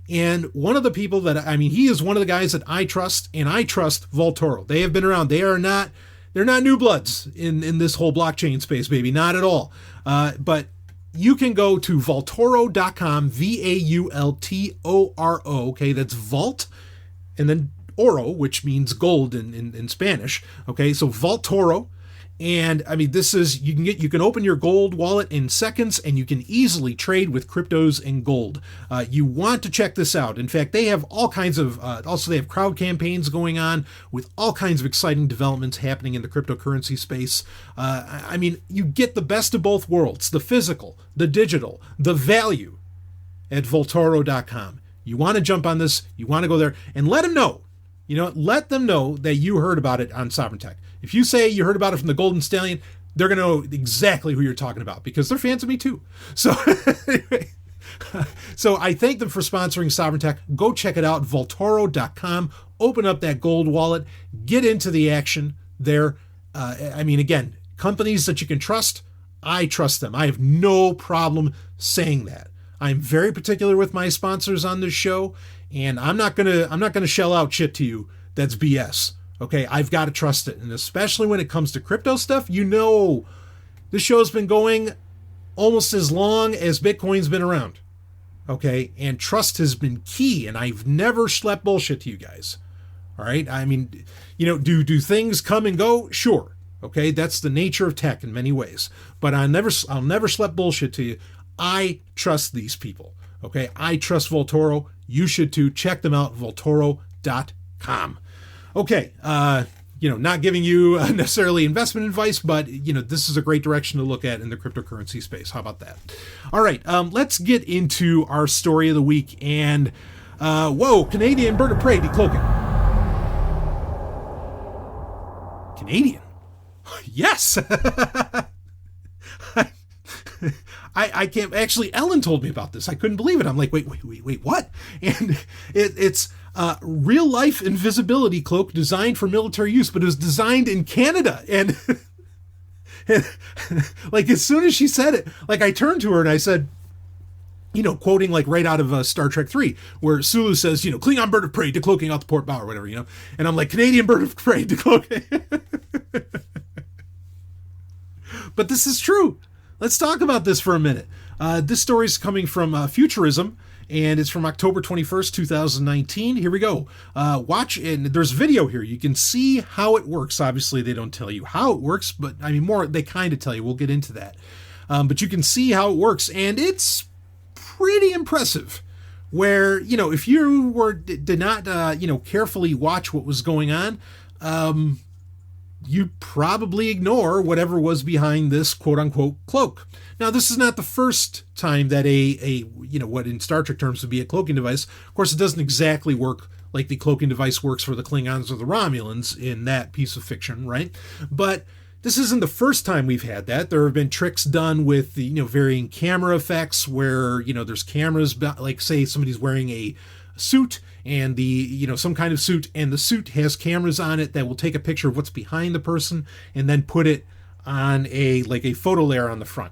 And one of the people he is one of the guys that I trust, and I trust Vaultoro. They have been around. They're not new bloods in this whole blockchain space, baby. Not at all. But you can go to Vaultoro.com, Vaultoro. Okay, that's Vault, and then oro, which means gold in Spanish. Okay, so Vaultoro. And this is, you can open your gold wallet in seconds, and you can easily trade with cryptos and gold. You want to check this out. In fact, they have all kinds of, also they have crowd campaigns going on with all kinds of exciting developments happening in the cryptocurrency space. You get the best of both worlds, the physical, the digital, the value at Vaultoro.com. You want to jump on this, you want to go there, and let them know. Let them know that you heard about it on Sovryn Tech. If you say you heard about it from the Golden Stallion, they're going to know exactly who you're talking about because they're fans of me too. So anyway, so I thank them for sponsoring Sovryn Tech. Go check it out, Vaultoro.com. Open up that gold wallet. Get into the action there. Again, companies that you can trust, I trust them. I have no problem saying that. I'm very particular with my sponsors on this show, and I'm not gonna shell out shit to you that's BS. Okay, I've got to trust it, and especially when it comes to crypto stuff. This show's been going almost as long as Bitcoin's been around. Okay, and trust has been key, and I've never schlepped bullshit to you guys. All right, do things come and go? Sure. Okay, that's the nature of tech in many ways, but I'll never schlep bullshit to you. I trust these people. Okay, I trust Vaultoro. You should too. Check them out, Vaultoro.com. Okay, not giving you necessarily investment advice, but, this is a great direction to look at in the cryptocurrency space. How about that? All right, let's get into our story of the week. And, Canadian bird of prey decloaking. Canadian? Yes! I can't, actually, Ellen told me about this. I couldn't believe it. I'm like, wait, what? And it's real life invisibility cloak designed for military use, but it was designed in Canada. And like, as soon as she said it, like, I turned to her and I said, quoting like right out of Star Trek 3, where Sulu says, Klingon bird of prey decloaking out the port bow or whatever, and I'm like, Canadian bird of prey decloaking. But this is true. Let's talk about this for a minute. This story is coming from Futurism, and it's from October 21st, 2019. Here we go. Watch, and there's video here. You can see how it works. Obviously, they don't tell you how it works, but more, they kind of tell you. We'll get into that. But you can see how it works, and it's pretty impressive. Where, if you did not, carefully watch what was going on, you probably ignore whatever was behind this quote-unquote cloak. Now, this is not the first time that a what in Star Trek terms would be a cloaking device. Of course, it doesn't exactly work like the cloaking device works for the Klingons or the Romulans in that piece of fiction, right? But this isn't the first time we've had that. There have been tricks done with the, varying camera effects where, there's cameras, like say somebody's wearing a suit and the, some kind of suit, and the suit has cameras on it that will take a picture of what's behind the person and then put it on a photo layer on the front.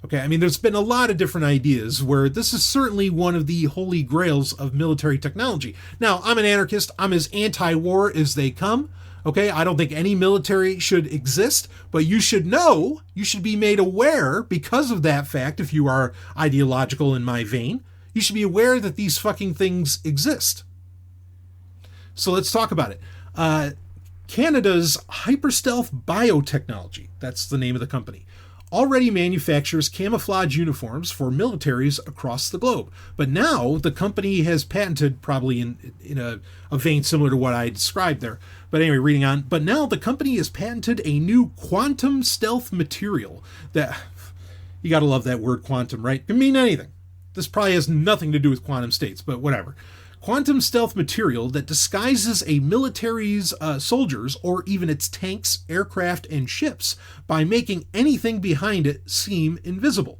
Okay, there's been a lot of different ideas where this is certainly one of the holy grails of military technology. Now, I'm an anarchist. I'm as anti-war as they come. Okay, I don't think any military should exist, but you should know, you should be made aware because of that fact, if you are ideological in my vein, you should be aware that these fucking things exist. So let's talk about it. Canada's Hyperstealth Biotechnology, that's the name of the company, already manufactures camouflage uniforms for militaries across the globe. But now the company has patented, probably in a vein similar to what I described there. But anyway, reading on. But now the company has patented a new quantum stealth material that, you gotta love that word quantum, right? It can mean anything. This probably has nothing to do with quantum states, but whatever. Quantum stealth material that disguises a military's soldiers or even its tanks, aircraft, and ships by making anything behind it seem invisible.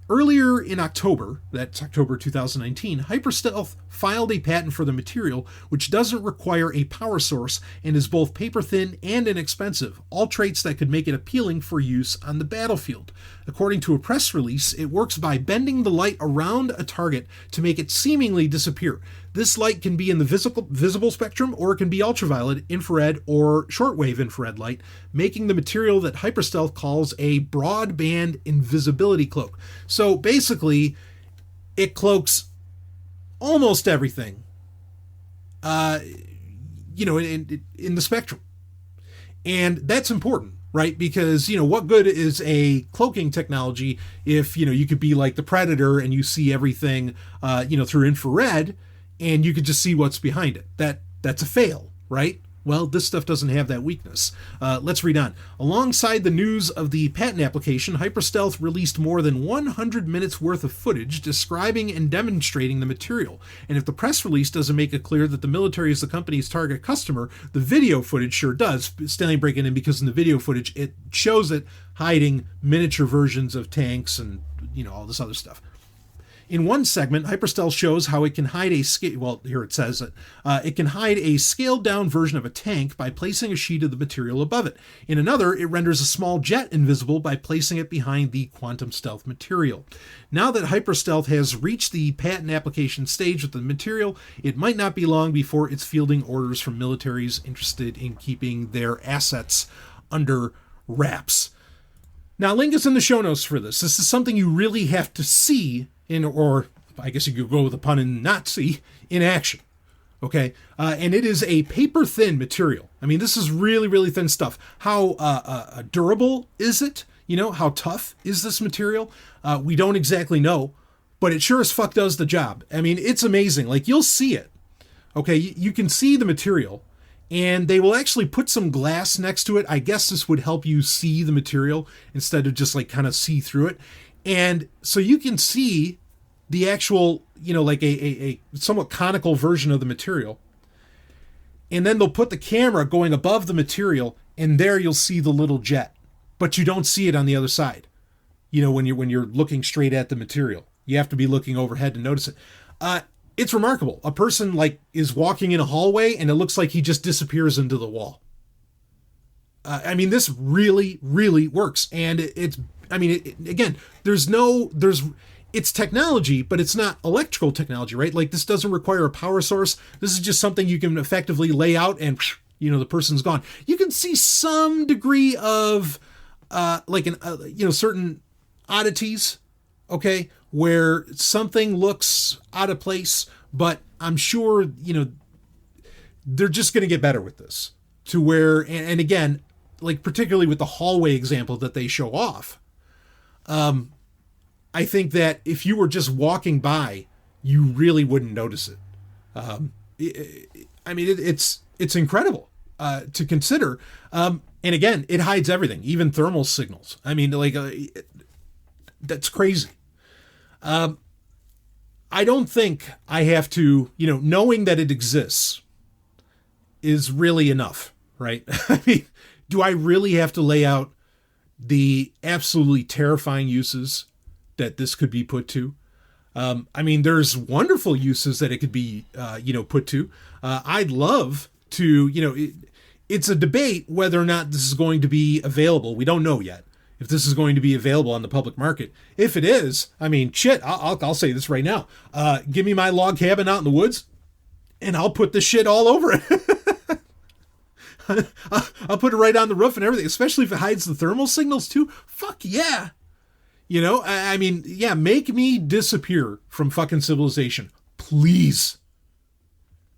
Earlier in October, that's October 2019, Hyperstealth filed a patent for the material, which doesn't require a power source and is both paper-thin and inexpensive, all traits that could make it appealing for use on the battlefield. According to a press release, it works by bending the light around a target to make it seemingly disappear. This light can be in the visible spectrum, or it can be ultraviolet, infrared, or shortwave infrared light, making the material that Hyperstealth calls a broadband invisibility cloak. So basically, it cloaks almost everything, in the spectrum. And that's important, right? Because, what good is a cloaking technology if, you could be like the Predator and you see everything, through infrared and you could just see what's behind it. That's a fail, right? Well, this stuff doesn't have that weakness. Let's read on. Alongside the news of the patent application, Hyperstealth released more than 100 minutes worth of footage describing and demonstrating the material. And if the press release doesn't make it clear that the military is the company's target customer, the video footage sure does. Stanley breaking in because in the video footage, it shows it hiding miniature versions of tanks and, all this other stuff. In one segment, Hyperstealth shows how it can hide it can hide a scaled-down version of a tank by placing a sheet of the material above it. In another, it renders a small jet invisible by placing it behind the quantum stealth material. Now that Hyperstealth has reached the patent application stage with the material, it might not be long before it's fielding orders from militaries interested in keeping their assets under wraps. Now, link is in the show notes for this. This is something you really have to see or I guess you could go with a pun and not see, in action. Okay? And it is a paper-thin material. I mean, this is really, really thin stuff. How durable is it? How tough is this material? We don't exactly know, but it sure as fuck does the job. I mean, it's amazing. Like, you'll see it. Okay? You can see the material, and they will actually put some glass next to it. I guess this would help you see the material instead of just, kind of see through it. And so you can see the actual, a somewhat conical version of the material. And then they'll put the camera going above the material, and there you'll see the little jet. But you don't see it on the other side. When you're looking straight at the material. You have to be looking overhead to notice it. It's remarkable. A person is walking in a hallway, and it looks like he just disappears into the wall. This really, really works. And it's technology, but it's not electrical technology, right? Like, this doesn't require a power source. This is just something you can effectively lay out and, the person's gone. You can see some degree of, certain oddities, okay, where something looks out of place, but I'm sure, they're just going to get better with this to where, and again, particularly with the hallway example that they show off, I think that if you were just walking by, you really wouldn't notice it. It's incredible to consider. And again, it hides everything, even thermal signals. That's crazy. I don't think I have to, knowing that it exists is really enough, right? Do I really have to lay out the absolutely terrifying uses that this could be put to? There's wonderful uses that it could be, put to. I'd love to, it's a debate whether or not this is going to be available. We don't know yet if this is going to be available on the public market. If it is, I'll say this right now. Give me my log cabin out in the woods, and I'll put this shit all over it. I'll put it right on the roof and everything, especially if it hides the thermal signals too. Fuck yeah. Make me disappear from fucking civilization. Please.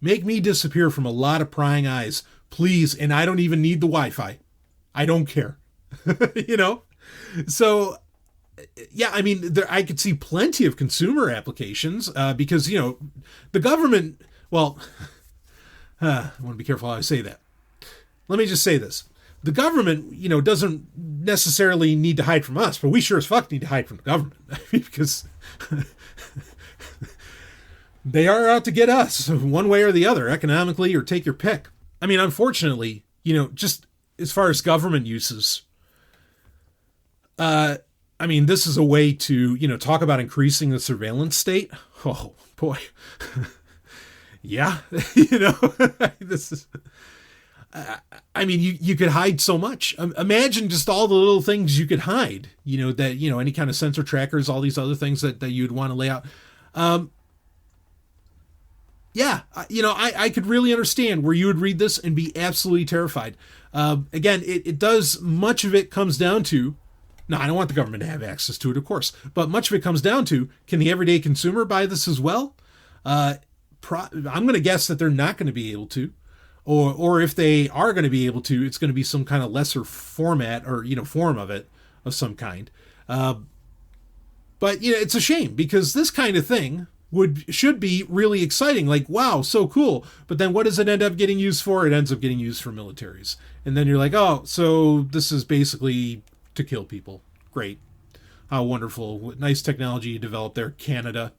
Make me disappear from a lot of prying eyes. Please. And I don't even need the Wi-Fi. I don't care. So, yeah, I could see plenty of consumer applications because, the government, well, I want to be careful how I say that. Let me just say this. The government, doesn't necessarily need to hide from us, but we sure as fuck need to hide from the government because they are out to get us one way or the other, economically, or take your pick. Unfortunately, just as far as government uses, this is a way to, talk about increasing the surveillance state. Oh, boy. Yeah, this is. I mean, you could hide so much. Imagine just all the little things you could hide. Any kind of sensor trackers, all these other things that you'd want to lay out. I could really understand where you would read this and be absolutely terrified. Again, it does, much of it comes down to, now I don't want the government to have access to it, of course, but much of it comes down to, can the everyday consumer buy this as well? I'm going to guess that they're not going to be able to, or if they are going to be able to, it's going to be some kind of lesser format or, form of it of some kind. But it's a shame, because this kind of thing should be really exciting. Like, wow, so cool. But then what does it end up getting used for? It ends up getting used for militaries. And then you're like, oh, so this is basically to kill people. Great. How wonderful. What nice technology you developed there, Canada.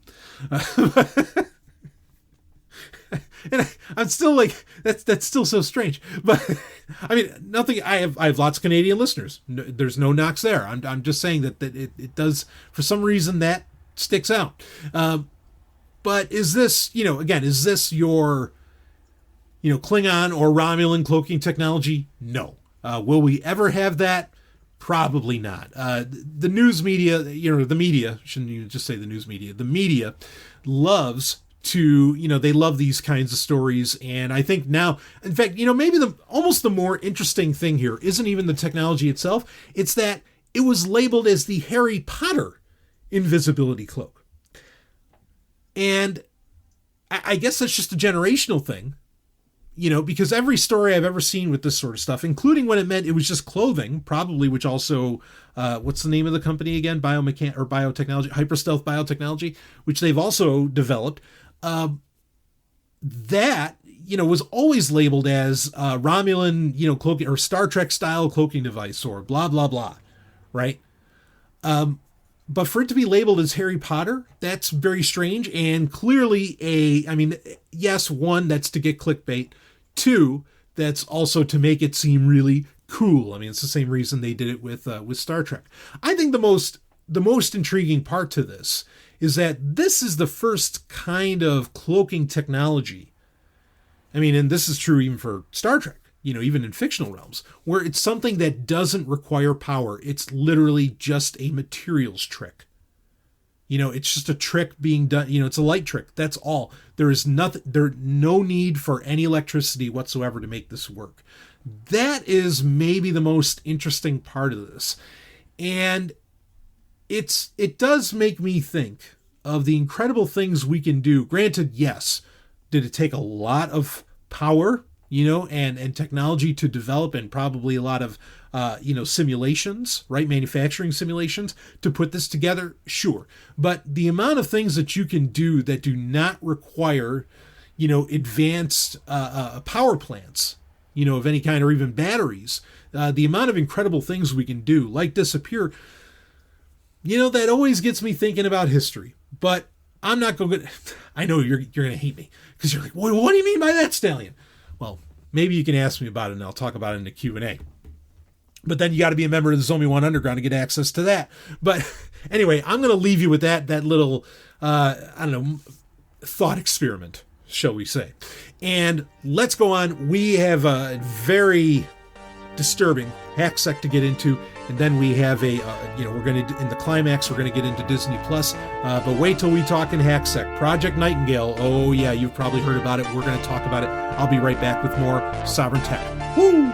And I'm still like, that's still so strange. But I mean, nothing. I have lots of Canadian listeners. No, there's no knocks there. I'm just saying that it does, for some reason, that sticks out. But is this, again, is this your, Klingon or Romulan cloaking technology? No. Will we ever have that? Probably not. The news media, the media, shouldn't you just say the news media? The media loves to, they love these kinds of stories. And I think now, in fact, maybe almost the more interesting thing here isn't even the technology itself. It's that it was labeled as the Harry Potter invisibility cloak. And I guess that's just a generational thing, because every story I've ever seen with this sort of stuff, including when it meant it was just clothing, probably, which also, what's the name of the company again? Biotechnology, Hyperstealth Biotechnology, which they've also developed. That, was always labeled as Romulan, cloaking, or Star Trek style cloaking device, or blah, blah, blah. Right. But for it to be labeled as Harry Potter, that's very strange, and clearly yes, one, that's to get clickbait. Two, that's also to make it seem really cool. I mean, it's the same reason they did it with Star Trek. I think the most intriguing part to this is that this is the first kind of cloaking technology. I mean, and this is true even for Star Trek, even in fictional realms, where it's something that doesn't require power. It's literally just a materials trick. It's just a trick being done. It's a light trick. That's all. There's no need for any electricity whatsoever to make this work. That is maybe the most interesting part of this. And it does make me think of the incredible things we can do. Granted, yes, did it take a lot of power, and technology to develop, and probably a lot of, simulations, right? Manufacturing simulations to put this together. Sure. But the amount of things that you can do that do not require, advanced, power plants, of any kind, or even batteries, the amount of incredible things we can do, like disappear, that always gets me thinking about history. But I'm not going to, I know you're going to hate me, because you're like, well, what do you mean by that, Stallion? Well, maybe you can ask me about it, and I'll talk about it in the Q&A. But then you got to be a member of the Zombie One Underground to get access to that. But anyway, I'm going to leave you with that little, thought experiment, shall we say. And let's go on. We have a very disturbing HackSec to get into. And then we have we're going to, in the climax, we're going to get into Disney Plus. But wait till we talk in HackSec. Project Nightingale. Oh, yeah, you've probably heard about it. We're going to talk about it. I'll be right back with more Sovryn Tech. Woo!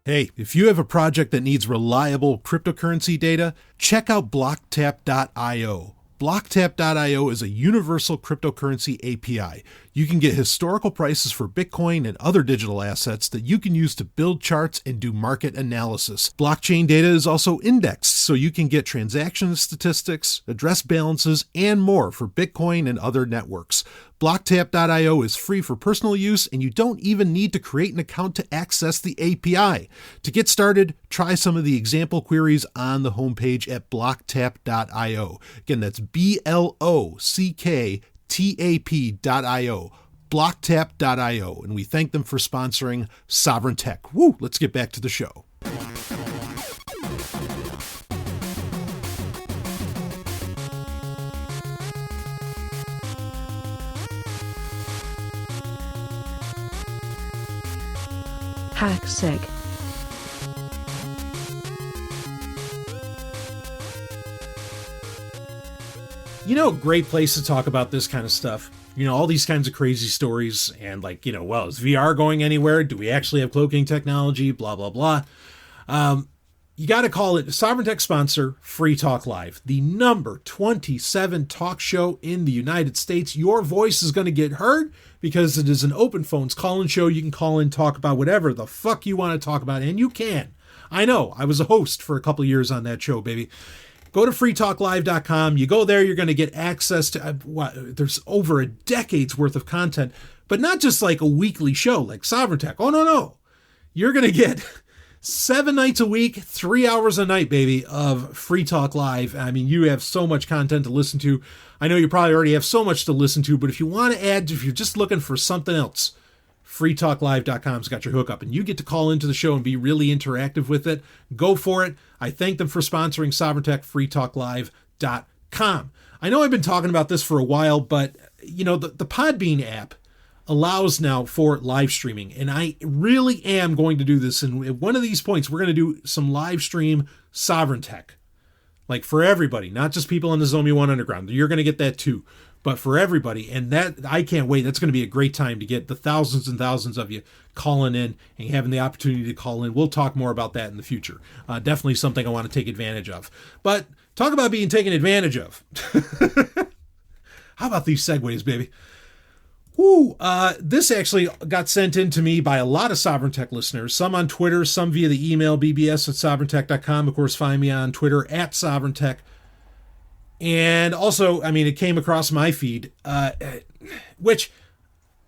Hey, if you have a project that needs reliable cryptocurrency data, check out blocktap.io. Blocktap.io is a universal cryptocurrency API. You can get historical prices for Bitcoin and other digital assets that you can use to build charts and do market analysis. Blockchain data is also indexed, so you can get transaction statistics, address balances, and more for Bitcoin and other networks. Blocktap.io is free for personal use, and you don't even need to create an account to access the API. To get started, try some of the example queries on the homepage at blocktap.io. Again, that's blocktap.io, blocktap.io, and we thank them for sponsoring Sovryn Tech. Woo! Let's get back to the show. HackSec. You know, a great place to talk about this kind of stuff. You know, all these kinds of crazy stories and like, you know, well, is VR going anywhere? Do we actually have cloaking technology? Blah, blah, blah. You got to call it Sovryn Tech sponsor, Free Talk Live, the number 27 talk show in the United States. Your voice is going to get heard because it is an open phones call-in show. You can call in, talk about whatever the fuck you want to talk about, and you can. I know, I was a host for a couple of years on that show, baby. Go to freetalklive.com. You go there, you're going to get access to, there's over a decade's worth of content, but not just like a weekly show like Sovryn Tech. Oh, no. You're going to get 7 nights a week, 3 hours a night, baby, of Free Talk Live. I mean, you have so much content to listen to. I know you probably already have so much to listen to, but if you want to add, if you're just looking for something else, freetalklive.com's got your hookup, and you get to call into the show and be really interactive with it. Go for it. I thank them for sponsoring Sovryn Tech, freetalklive.com. I know I've been talking about this for a while, but you know, the Podbean app allows now for live streaming, and I really am going to do this. And at one of these points, we're going to do some live stream Sovryn Tech, like for everybody, not just people on the Zombie One Underground. You're going to get that too, but for everybody. And that, I can't wait. That's going to be a great time to get the thousands and thousands of you calling in and having the opportunity to call in. We'll talk more about that in the future. Definitely something I want to take advantage of. But talk about being taken advantage of. How about these segues, baby? Woo, this actually got sent in to me by a lot of Sovryn Tech listeners, some on Twitter, some via the email, bbs@sovryntech.com. Of course, find me on Twitter @SovrynTech. And also, I mean, it came across my feed, which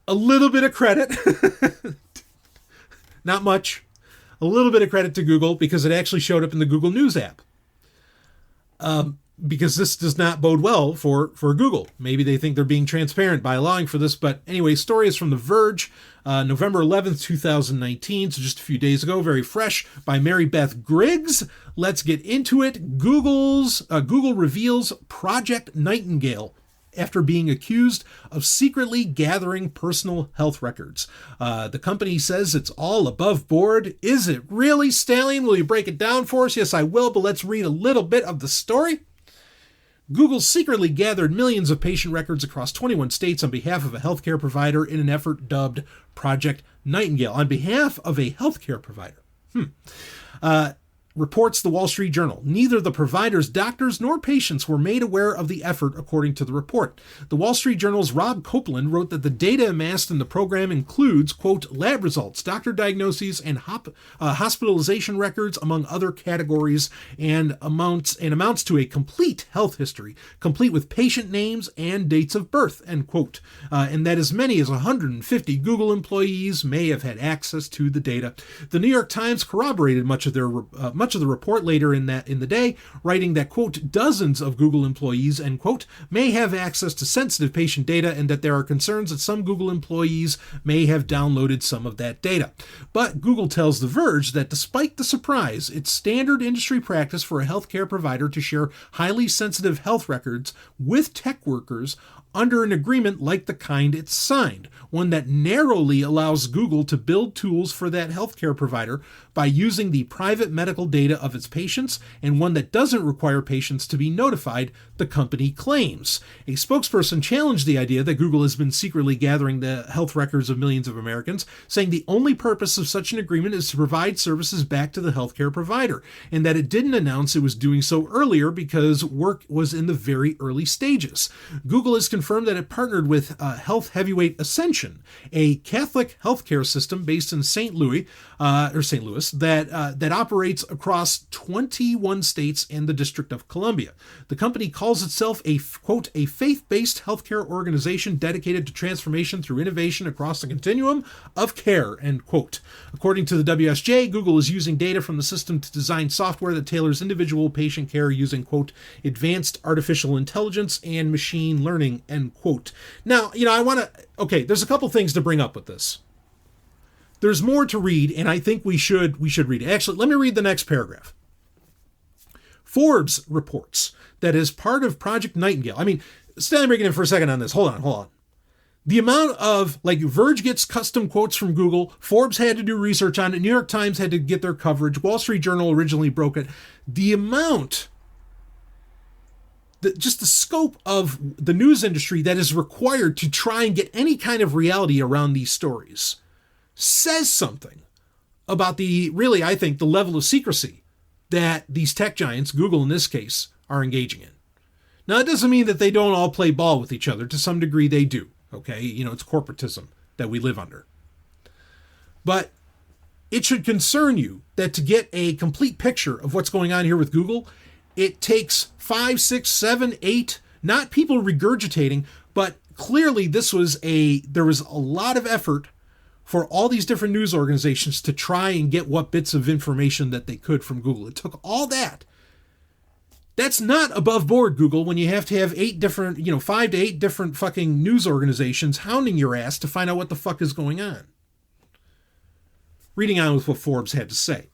a little bit of credit, not much, a little bit of credit to Google because it actually showed up in the Google News app. Because this does not bode well for Google. Maybe they think they're being transparent by allowing for this. But anyway, story is from The Verge, November 11th, 2019. So just a few days ago, very fresh, by Mary Beth Griggs. Let's get into it. Google reveals Project Nightingale after being accused of secretly gathering personal health records. The company says it's all above board. Is it really, Stallion? Will you break it down for us? Yes, I will, but let's read a little bit of the story. Google secretly gathered millions of patient records across 21 states on behalf of a healthcare provider in an effort dubbed Project Nightingale. On behalf of a healthcare provider. Reports the Wall Street Journal. Neither the provider's doctors nor patients were made aware of the effort, according to the report. The Wall Street Journal's Rob Copeland wrote that the data amassed in the program includes, quote, lab results, doctor diagnoses, and hospitalization records, among other categories, and amounts to a complete health history, complete with patient names and dates of birth, end quote. And that as many as 150 Google employees may have had access to the data. The New York Times corroborated much of the report later in the day, writing that, quote, dozens of Google employees, end quote, may have access to sensitive patient data and that there are concerns that some Google employees may have downloaded some of that data. But Google tells The Verge that despite the surprise, it's standard industry practice for a healthcare provider to share highly sensitive health records with tech workers under an agreement like the kind it's signed, one that narrowly allows Google to build tools for that healthcare provider by using the private medical data of its patients, and one that doesn't require patients to be notified, the company claims. A spokesperson challenged the idea that Google has been secretly gathering the health records of millions of Americans, saying the only purpose of such an agreement is to provide services back to the healthcare provider, and that it didn't announce it was doing so earlier because work was in the very early stages. Google has confirmed that it partnered with health heavyweight Ascension, a Catholic healthcare system based in St. Louis, that operates across 21 states and the District of Columbia. The company calls itself a, quote, a faith-based healthcare organization dedicated to transformation through innovation across the continuum of care, end quote. According to the WSJ, Google is using data from the system to design software that tailors individual patient care using, quote, advanced artificial intelligence and machine learning, end quote. Now, there's a couple things to bring up with this. There's more to read, and I think we should read it. Actually, let me read the next paragraph. Forbes reports that as part of Project Nightingale, stand breaking in for a second on this. Hold on. The amount of, like, Verge gets custom quotes from Google, Forbes had to do research on it, New York Times had to get their coverage, Wall Street Journal originally broke it. The amount, just the scope of the news industry that is required to try and get any kind of reality around these stories says something about really, I think, the level of secrecy that these tech giants, Google in this case, are engaging in. Now, it doesn't mean that they don't all play ball with each other. To some degree, they do. Okay, it's corporatism that we live under. But it should concern you that to get a complete picture of what's going on here with Google, it takes 5, 6, 7, 8, not people regurgitating, but clearly there was a lot of effort for all these different news organizations to try and get what bits of information that they could from Google. It took all that. That's not above board, Google, when you have to have 5 to 8 different fucking news organizations hounding your ass to find out what the fuck is going on. Reading on with what Forbes had to say.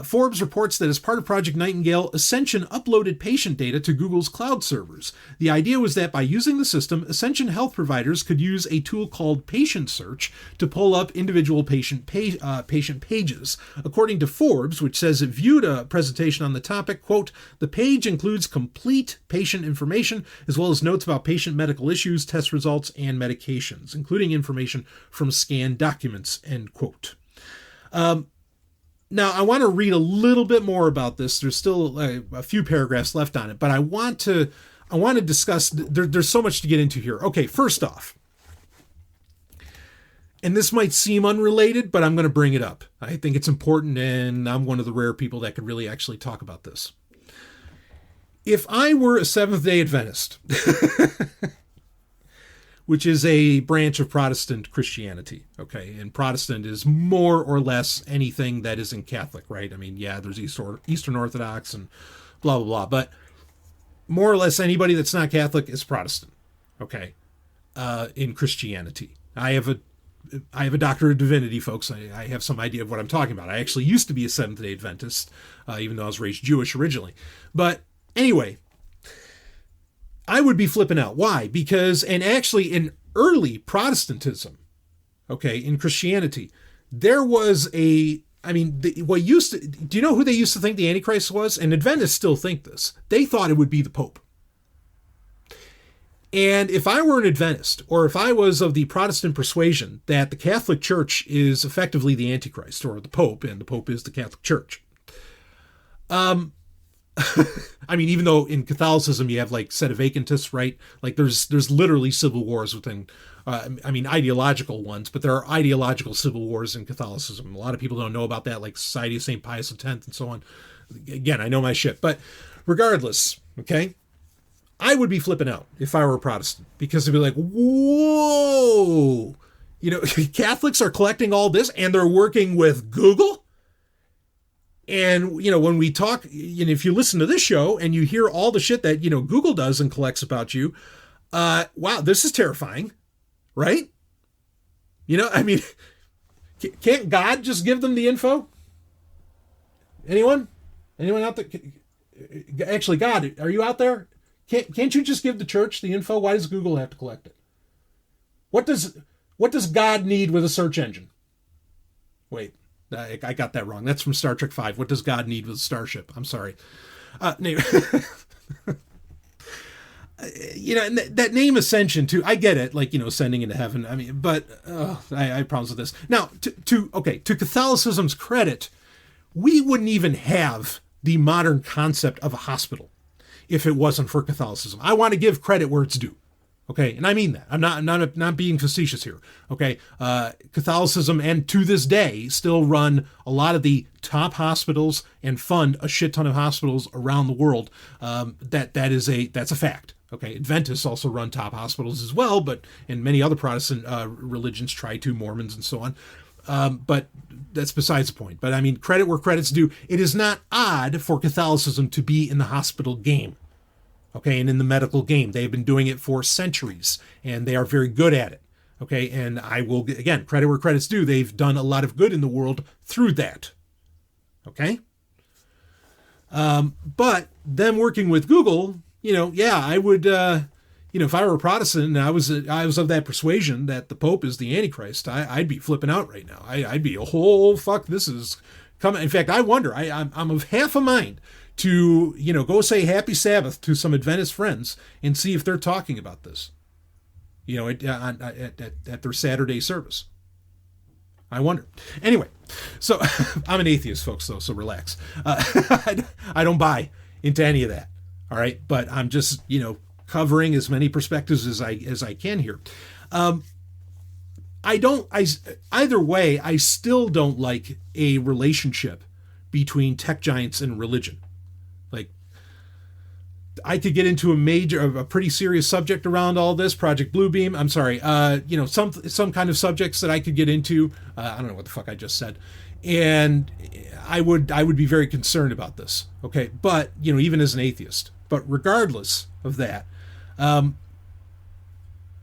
Forbes reports that as part of Project Nightingale, Ascension uploaded patient data to Google's cloud servers. The idea was that by using the system, Ascension health providers could use a tool called Patient Search to pull up individual patient pages. According to Forbes, which says it viewed a presentation on the topic, quote, the page includes complete patient information as well as notes about patient medical issues, test results, and medications, including information from scanned documents, end quote. Now, I want to read a little bit more about this. There's still a few paragraphs left on it, but I want to discuss, there's so much to get into here. Okay, first off, and this might seem unrelated, but I'm going to bring it up. I think it's important, and I'm one of the rare people that could really actually talk about this. If I were a Seventh-day Adventist, which is a branch of Protestant Christianity, okay? And Protestant is more or less anything that isn't Catholic, right? I mean, yeah, there's Eastern Orthodox and blah, blah, blah. But more or less anybody that's not Catholic is Protestant, okay? In Christianity. I have a doctorate of divinity, folks. I have some idea of what I'm talking about. I actually used to be a Seventh-day Adventist, even though I was raised Jewish originally. But anyway, I would be flipping out. Why? Because, and actually in early Protestantism, okay, in Christianity, there was do you know who they used to think the Antichrist was? And Adventists still think this. They thought it would be the Pope. And if I were an Adventist, or if I was of the Protestant persuasion that the Catholic Church is effectively the Antichrist, or the Pope, and the Pope is the Catholic Church, I mean, even though in Catholicism you have like sedevacantists, right? Like there's literally civil wars within, ideological ones, but there are ideological civil wars in Catholicism. A lot of people don't know about that, like Society of St. Pius X and so on. Again, I know my shit, but regardless, okay, I would be flipping out if I were a Protestant, because they'd be like, whoa, Catholics are collecting all this and they're working with Google? And, when we talk, if you listen to this show and you hear all the shit that, Google does and collects about you, wow, this is terrifying, right? Can't God just give them the info? Anyone out there? Actually, God, are you out there? Can't you just give the church the info? Why does Google have to collect it? What does God need with a search engine? Wait. I got that wrong. That's from Star Trek V. What does God need with a starship? I'm sorry. Anyway. And that name Ascension too, I get it, like, ascending into heaven. I mean, but I have problems with this. Now, to Catholicism's credit, we wouldn't even have the modern concept of a hospital if it wasn't for Catholicism. I want to give credit where it's due. Okay, and I mean that. I'm not being facetious here. Okay, Catholicism, and to this day, still run a lot of the top hospitals and fund a shit ton of hospitals around the world. That's a fact. Okay, Adventists also run top hospitals as well, and many other Protestant religions try to, Mormons and so on. But that's besides the point. But I mean, credit where credit's due. It is not odd for Catholicism to be in the hospital game. Okay, and in the medical game. They've been doing it for centuries, and they are very good at it. Okay, and I will, again, credit where credit's due. They've done a lot of good in the world through that. Okay? But them working with Google, I would, if I were a Protestant and I was of that persuasion that the Pope is the Antichrist, I'd be flipping out right now. I'd be fuck, this is coming. In fact, I wonder, I'm of half a mind to, go say Happy Sabbath to some Adventist friends and see if they're talking about this, at their Saturday service. I wonder. Anyway, so I'm an atheist, folks, though, so relax. I don't buy into any of that. All right. But I'm just, covering as many perspectives as I can here. Either way, I still don't like a relationship between tech giants and religion. Like, I could get into a pretty serious subject around all this, Project Bluebeam. I'm sorry, some kind of subjects that I could get into. I don't know what the fuck I just said, and I would be very concerned about this. Okay, but even as an atheist. But regardless of that,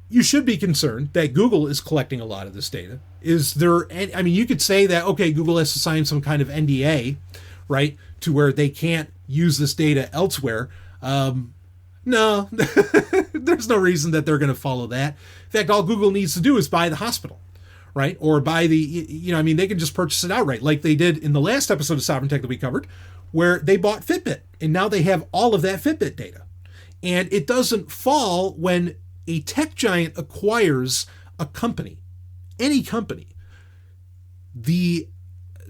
you should be concerned that Google is collecting a lot of this data. Is there? I mean, you could say that okay, Google has to sign some kind of NDA, right, to where they can't use this data elsewhere. No, there's no reason that they're going to follow that. In fact, all Google needs to do is buy the hospital, right? Or buy they can just purchase it outright, like they did in the last episode of Sovereign Tech that we covered, where they bought Fitbit, and now they have all of that Fitbit data. And it doesn't fall when a tech giant acquires a company, any company. The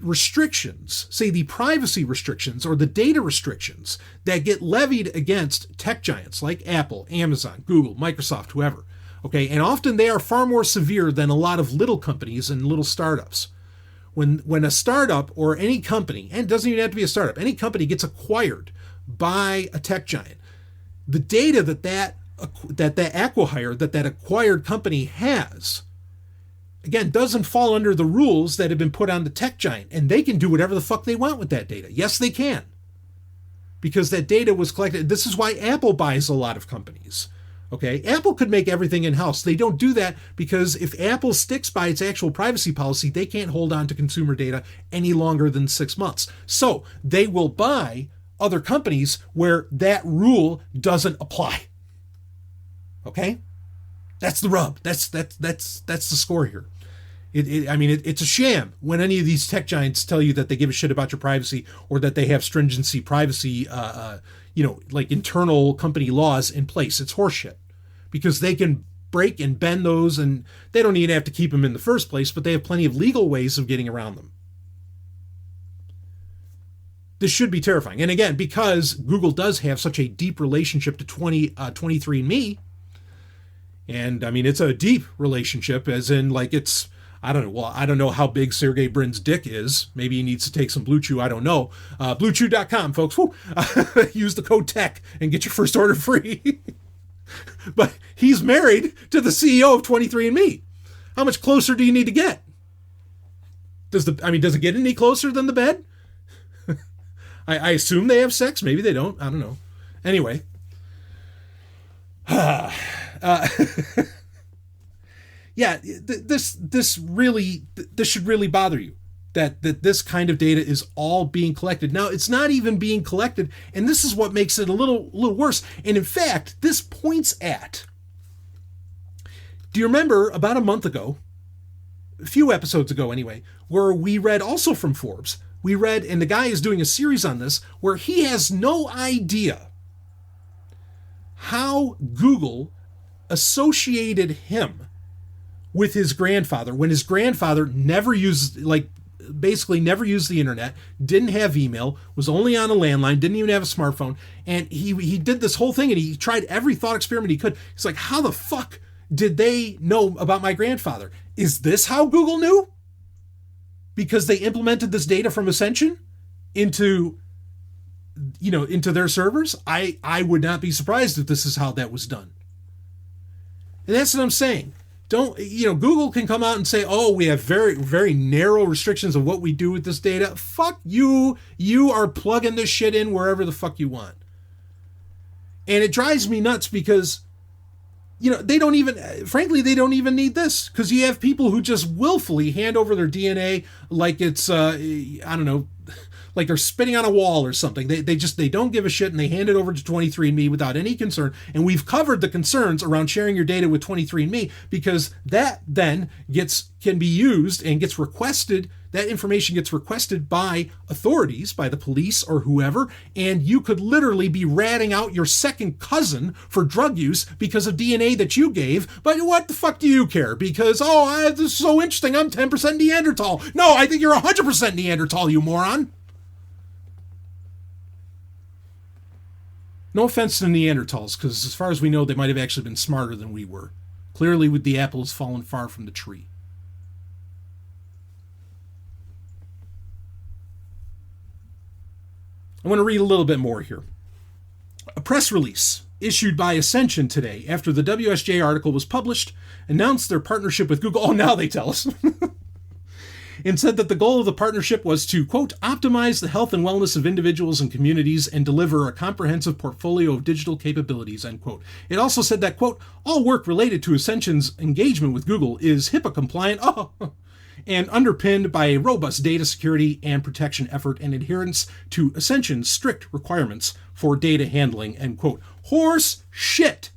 restrictions, say the privacy restrictions or the data restrictions that get levied against tech giants like Apple, Amazon, Google, Microsoft, whoever, okay, and often they are far more severe than a lot of little companies and little startups. When a startup or any company, and it doesn't even have to be a startup, any company gets acquired by a tech giant, the data that acquihire, that acquired company has, again, doesn't fall under the rules that have been put on the tech giant, and they can do whatever the fuck they want with that data. Yes, they can, because that data was collected. This is why Apple buys a lot of companies. Okay, Apple could make everything in-house. They don't do that because if Apple sticks by its actual privacy policy, they can't hold on to consumer data any longer than 6 months. So they will buy other companies where that rule doesn't apply. Okay, that's the rub. That's the score here. It's a sham when any of these tech giants tell you that they give a shit about your privacy or that they have stringency privacy, like internal company laws in place. It's horseshit because they can break and bend those, and they don't even have to keep them in the first place, but they have plenty of legal ways of getting around them. This should be terrifying. And again, because Google does have such a deep relationship to 23andMe, and I mean, it's a deep relationship, as in, like, it's, I don't know. Well, I don't know how big Sergey Brin's dick is. Maybe he needs to take some Blue Chew. I don't know. BlueChew.com, folks. Use the code TECH and get your first order free. But he's married to the CEO of 23andMe. How much closer do you need to get? Does it get any closer than the bed? I assume they have sex. Maybe they don't. I don't know. Anyway. Yeah, this should really bother you, that this kind of data is all being collected. Now, it's not even being collected, and this is what makes it a little worse. And in fact, this points at, do you remember about a month ago, a few episodes ago anyway, where we read also from Forbes, and the guy is doing a series on this, where he has no idea how Google associated him with his grandfather when his grandfather never used the internet, didn't have email, was only on a landline, didn't even have a smartphone, and he did this whole thing and he tried every thought experiment he could. He's like, how the fuck did they know about my grandfather? Is this how Google knew? Because they implemented this data from Ascension into their servers? I would not be surprised if this is how that was done. And that's what I'm saying. Google can come out and say, oh, we have very, very narrow restrictions of what we do with this data. Fuck you. You are plugging this shit in wherever the fuck you want. And it drives me nuts because, they don't even need this, because you have people who just willfully hand over their DNA like it's, like they're spitting on a wall or something. They don't give a shit, and they hand it over to 23andMe without any concern. And we've covered the concerns around sharing your data with 23andMe, because that then can be used and gets requested. That information gets requested by authorities, by the police or whoever, and you could literally be ratting out your second cousin for drug use because of DNA that you gave. But what the fuck do you care? Because, this is so interesting, I'm 10% Neanderthal. No, I think you're 100% Neanderthal, you moron. No offense to Neanderthals, because as far as we know, they might have actually been smarter than we were. Clearly, with the apple has fallen far from the tree. I want to read a little bit more here. A press release issued by Ascension today, after the WSJ article was published, announced their partnership with Google. Oh, now they tell us. And said that the goal of the partnership was to, quote, optimize the health and wellness of individuals and communities and deliver a comprehensive portfolio of digital capabilities, end quote. It also said that, quote, all work related to Ascension's engagement with Google is HIPAA compliant, and underpinned by a robust data security and protection effort and adherence to Ascension's strict requirements for data handling, end quote. Horse shit.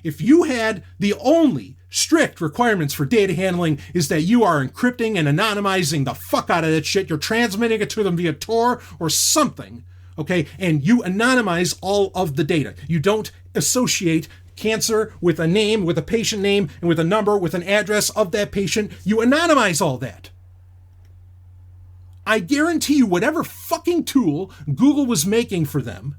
If you had the only strict requirements for data handling is that you are encrypting and anonymizing the fuck out of that shit, you're transmitting it to them via Tor or something, okay, and you anonymize all of the data. You don't associate cancer with a name, with a patient name, and with a number, with an address of that patient. You anonymize all that. I guarantee you whatever fucking tool Google was making for them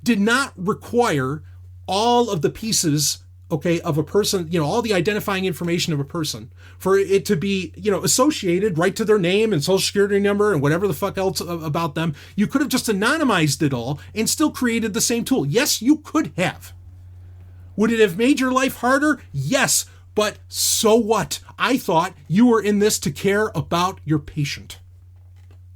did not require all of the pieces, okay, of a person, all the identifying information of a person for it to be, associated right to their name and social security number and whatever the fuck else about them. You could have just anonymized it all and still created the same tool. Yes, you could have. Would it have made your life harder? Yes, but so what? I thought you were in this to care about your patient.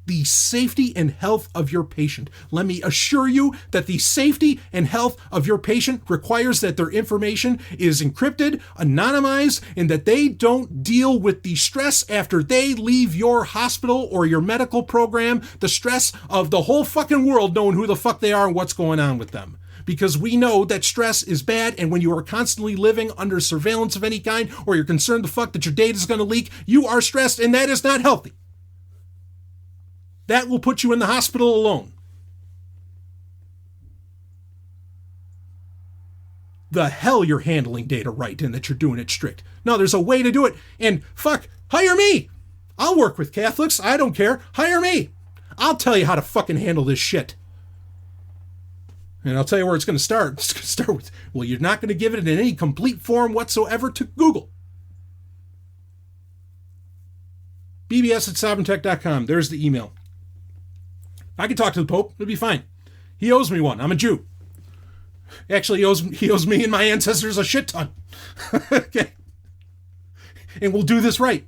The safety and health of your patient. Let me assure you that the safety and health of your patient requires that their information is encrypted, anonymized, and that they don't deal with the stress after they leave your hospital or your medical program, the stress of the whole fucking world knowing who the fuck they are and what's going on with them. Because we know that stress is bad, and when you are constantly living under surveillance of any kind, or you're concerned the fuck that your data is going to leak, you are stressed, and that is not healthy. That will put you in the hospital alone. The hell you're handling data right and that you're doing it strict. No, there's a way to do it. And fuck, hire me. I'll work with Catholics. I don't care. Hire me. I'll tell you how to fucking handle this shit. And I'll tell you where it's going to start. It's going to start with, well, you're not going to give it in any complete form whatsoever to Google. bbs@sovereigntech.com. There's the email. I can talk to the Pope. It'll be fine. He owes me one. I'm a Jew. Actually, he owes me and my ancestors a shit ton. Okay. And we'll do this right.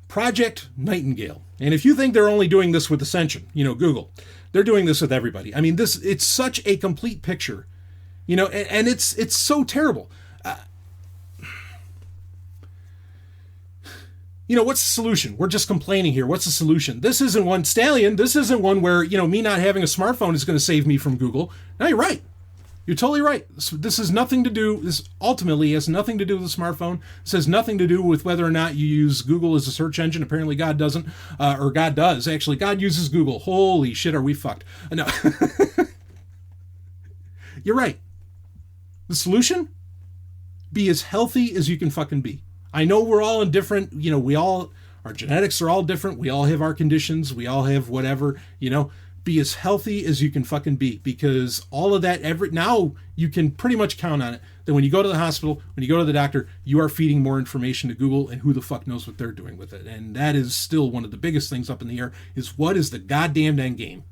Project Nightingale. And if you think they're only doing this with Ascension, Google, they're doing this with everybody. I mean, it's such a complete picture, and it's so terrible. What's the solution? We're just complaining here. What's the solution? This isn't one, Stallion, this isn't one where, me not having a smartphone is going to save me from Google. No, you're right. You're totally right. This has nothing to do, this ultimately has nothing to do with the smartphone. This has nothing to do with whether or not you use Google as a search engine. Apparently God doesn't, or God does. Actually, God uses Google. Holy shit, are we fucked? No. You're right. The solution? Be as healthy as you can fucking be. I know we're all in different, our genetics are all different. We all have our conditions. We all have whatever, be as healthy as you can fucking be, because all of that, now you can pretty much count on it that when you go to the hospital, when you go to the doctor, you are feeding more information to Google, and who the fuck knows what they're doing with it. And that is still one of the biggest things up in the air, is what is the goddamn end game?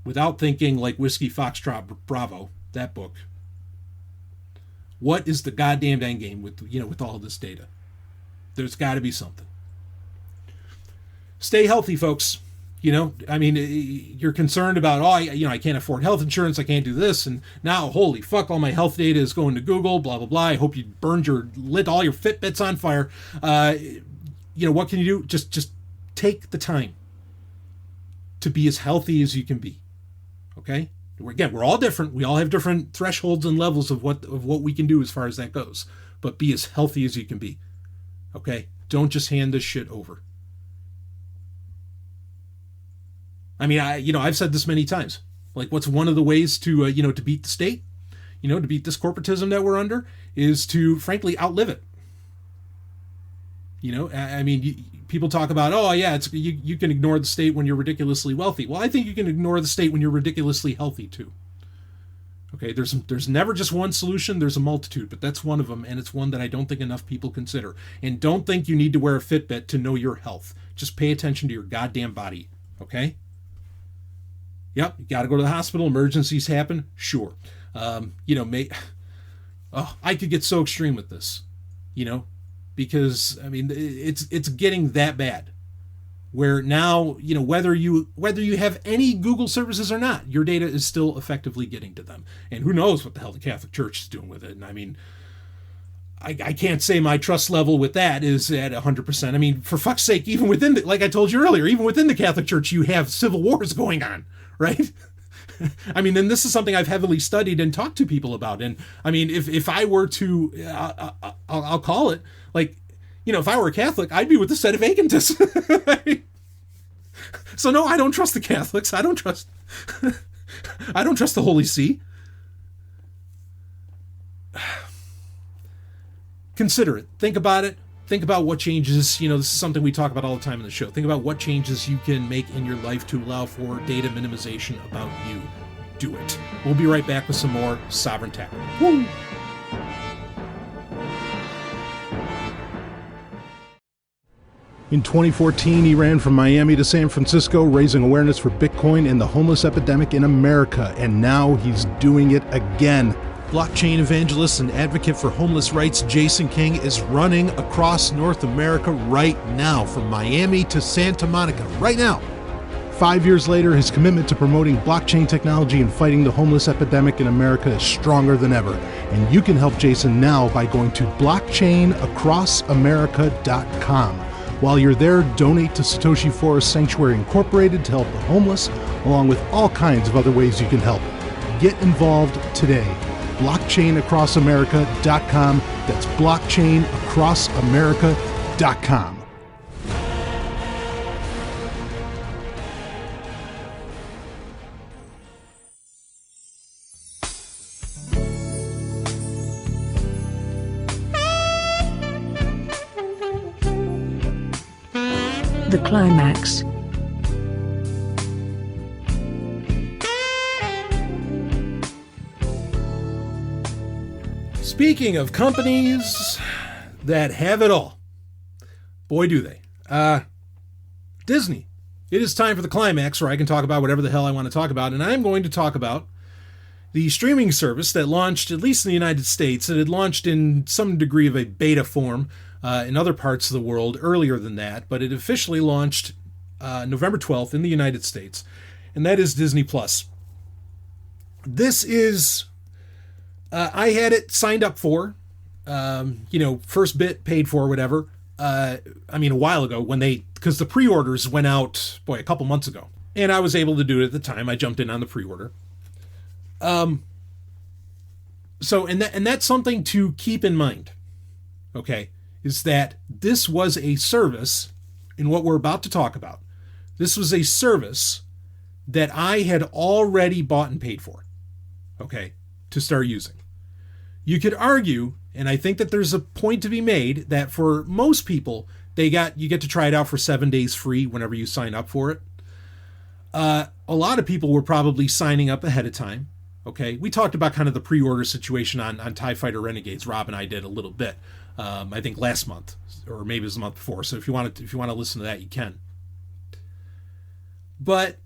Without thinking like Whiskey Foxtrot Bravo, that book. What is the goddamn end game with all of this data? There's got to be something. Stay healthy, folks. You're concerned about, I can't afford health insurance, I can't do this, and now, holy fuck, all my health data is going to Google, blah, blah, blah. I hope you lit all your Fitbits on fire. what can you do? Just take the time to be as healthy as you can be. Okay? Again, we're all different. We all have different thresholds and levels of what we can do as far as that goes. But be as healthy as you can be. Okay? Don't just hand this shit over. I mean, I've said this many times. Like, what's one of the ways to, to beat the state, to beat this corporatism that we're under, is to, frankly, outlive it. I mean, people talk about, oh, yeah, it's you can ignore the state when you're ridiculously wealthy. Well, I think you can ignore the state when you're ridiculously healthy, too. Okay, there's never just one solution. There's a multitude, but that's one of them, and it's one that I don't think enough people consider. And don't think you need to wear a Fitbit to know your health. Just pay attention to your goddamn body, okay? Yep, you got to go to the hospital. Emergencies happen. Sure. I could get so extreme with this, because I mean, it's getting that bad where now, whether you have any Google services or not, your data is still effectively getting to them. And who knows what the hell the Catholic Church is doing with it. And I mean, I can't say my trust level with that is at 100%. I mean, for fuck's sake, even within like I told you earlier, even within the Catholic Church, you have civil wars going on. Right? I mean, and this is something I've heavily studied and talked to people about. And I mean, if I were to, I'll call it like, if I were a Catholic, I'd be with the Sedevacantists. So no, I don't trust the Catholics. I don't trust the Holy See. Consider it. Think about it. Think about what changes, this is something we talk about all the time in the show. Think about what changes you can make in your life to allow for data minimization about you. Do it. We'll be right back with some more Sovryn Tech. Woo! In 2014, he ran from Miami to San Francisco, raising awareness for Bitcoin and the homeless epidemic in America, and now he's doing it again. Blockchain evangelist and advocate for homeless rights Jason King is running across North America right now, from Miami to Santa Monica, right now. 5 years later, his commitment to promoting blockchain technology and fighting the homeless epidemic in America is stronger than ever. And you can help Jason now by going to blockchainacrossamerica.com. While you're there, donate to Satoshi Forest Sanctuary Incorporated to help the homeless, along with all kinds of other ways you can help. Get involved today. blockchainacrossamerica.com. That's blockchainacrossamerica.com. The Climax. Speaking of companies that have it all, boy do they. Disney. It is time for the Climax, where I can talk about whatever the hell I want to talk about, and I'm going to talk about the streaming service that launched, at least in the United States. It had launched in some degree of a beta form in other parts of the world earlier than that, but it officially launched November 12th in the United States, and that is Disney Plus. This is, I had it signed up for, first bit paid for, whatever. A while ago because the pre-orders went out, a couple months ago, and I was able to do it at the time. I jumped in on the pre-order. So that's something to keep in mind. Okay. Is that this was a service, in what we're about to talk about, this was a service that I had already bought and paid for, okay, to start using. You could argue, and I think that there's a point to be made, that for most people, you get to try it out for 7 days free whenever you sign up for it. A lot of people were probably signing up ahead of time, okay? We talked about kind of the pre-order situation on TIE Fighter Renegades. Rob and I did a little bit. I think last month, or maybe it was the month before. So if you want to listen to that, you can. But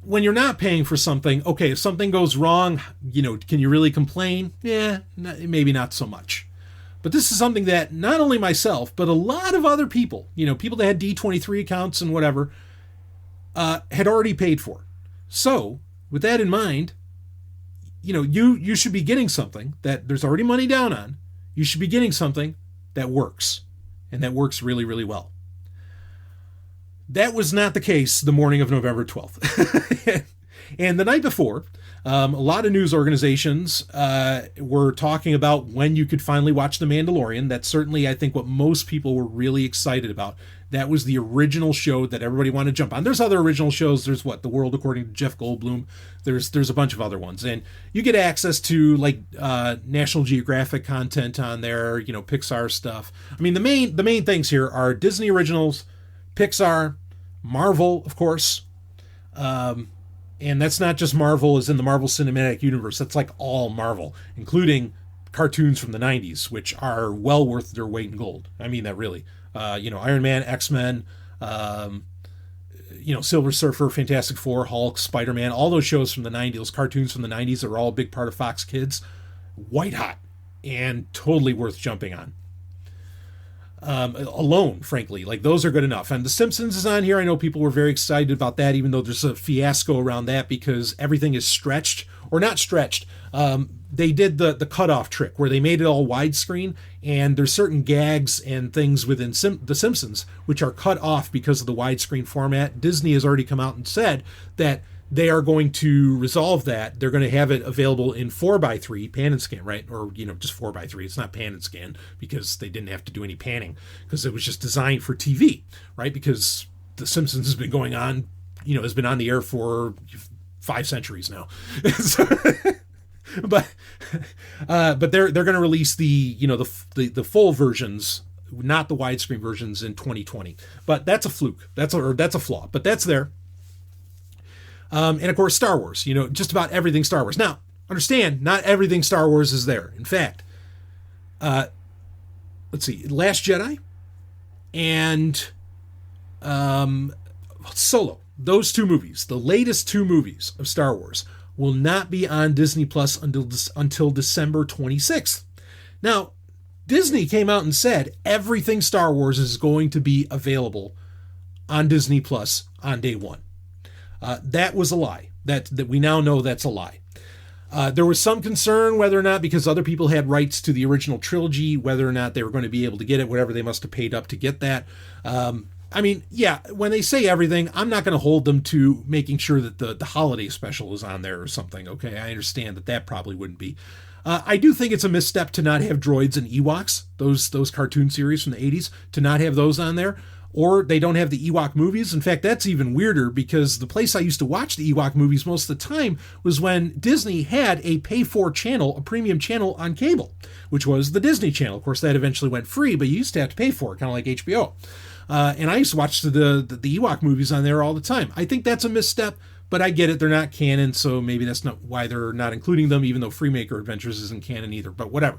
when you're not paying for something, okay, if something goes wrong, can you really complain? Yeah, maybe not so much. But this is something that not only myself, but a lot of other people, people that had D23 accounts and whatever, had already paid for. So with that in mind, you should be getting something that there's already money down on. You should be getting something that works. and that works really, really well. That was not the case the morning of November 12th. And the night before, a lot of news organizations were talking about when you could finally watch The Mandalorian. That's certainly, I think, what most people were really excited about. That was the original show that everybody wanted to jump on. There's other original shows. There's The World According to Jeff Goldblum. There's a bunch of other ones. And you get access to like National Geographic content on there, Pixar stuff. I mean, the main things here are Disney originals, Pixar, Marvel, of course. And that's not just Marvel as in the Marvel Cinematic Universe. That's like all Marvel, including cartoons from the 90s, which are well worth their weight in gold. I mean that really. Iron Man, X-Men, Silver Surfer, Fantastic Four, Hulk, Spider-Man, all those shows from the 90s, those cartoons from the 90s are all a big part of Fox Kids. White hot and totally worth jumping on. Alone, frankly, like those are good enough. And The Simpsons is on here. I know people were very excited about that, even though there's a fiasco around that because everything is stretched or not stretched. They did the cutoff trick where they made it all widescreen, and there's certain gags and things within The Simpsons which are cut off because of the widescreen format. Disney has already come out and said that they are going to resolve that. They're going to have it available in 4:3 pan and scan, right? Or, just 4:3. It's not pan and scan because they didn't have to do any panning because it was just designed for TV, right? Because The Simpsons has been going on, has been on the air for 5 centuries now. But they're going to release the full versions, not the widescreen versions, in 2020. But that's a fluke. That's a flaw. But that's there. And of course, Star Wars, just about everything Star Wars. Now, understand, not everything Star Wars is there. In fact, let's see, Last Jedi and Solo, those 2 movies, the latest 2 movies of Star Wars, will not be on Disney Plus until December 26th. Now, Disney came out and said everything Star Wars is going to be available on Disney Plus on day one. That was a lie. That we now know that's a lie. There was some concern whether or not, because other people had rights to the original trilogy, whether or not they were going to be able to get it, whatever they must have paid up to get that. When they say everything, I'm not going to hold them to making sure that the holiday special is on there or something, okay? I understand that probably wouldn't be. I do think it's a misstep to not have droids and Ewoks, those cartoon series from the 80s, to not have those on there. Or they don't have the Ewok movies. In fact, that's even weirder because the place I used to watch the Ewok movies most of the time was when Disney had a pay-for channel, a premium channel on cable, which was the Disney Channel. Of course, that eventually went free, but you used to have to pay for it, kind of like HBO. And I used to watch the Ewok movies on there all the time. I think that's a misstep, but I get it. They're not canon, so maybe that's not why they're not including them, even though Freemaker Adventures isn't canon either, but whatever.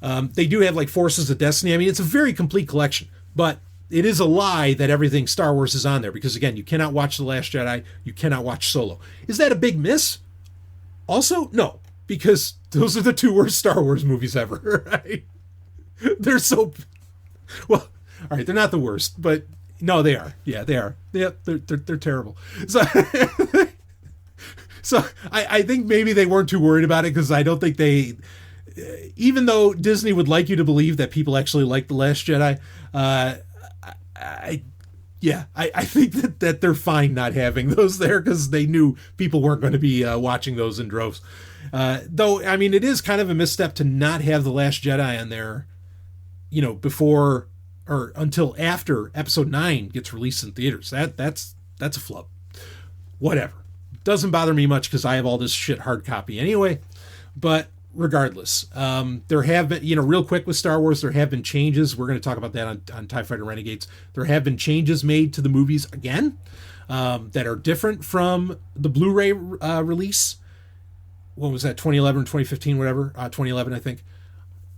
They do have like Forces of Destiny. I mean, it's a very complete collection, but it is a lie that everything Star Wars is on there because, again, you cannot watch The Last Jedi. You cannot watch Solo. Is that a big miss? Also, no, because those are the 2 worst Star Wars movies ever, right? They're so... Well, all right, they're not the worst, but no, they are. Yeah, they are. Yeah, they're terrible. So I think maybe they weren't too worried about it because I don't think they... Even though Disney would like you to believe that people actually like The Last Jedi, I think that they're fine not having those there because they knew people weren't going to be watching those in droves. Though, I mean, it is kind of a misstep to not have The Last Jedi on there, before or until after Episode 9 gets released in theaters. That's a flub. Whatever. Doesn't bother me much because I have all this shit hard copy anyway. But regardless, there have been, real quick with Star Wars, there have been changes. We're going to talk about that on TIE Fighter Renegades. There have been changes made to the movies again that are different from the Blu-ray release. What was that, 2011 or 2015, whatever? 2011, I think.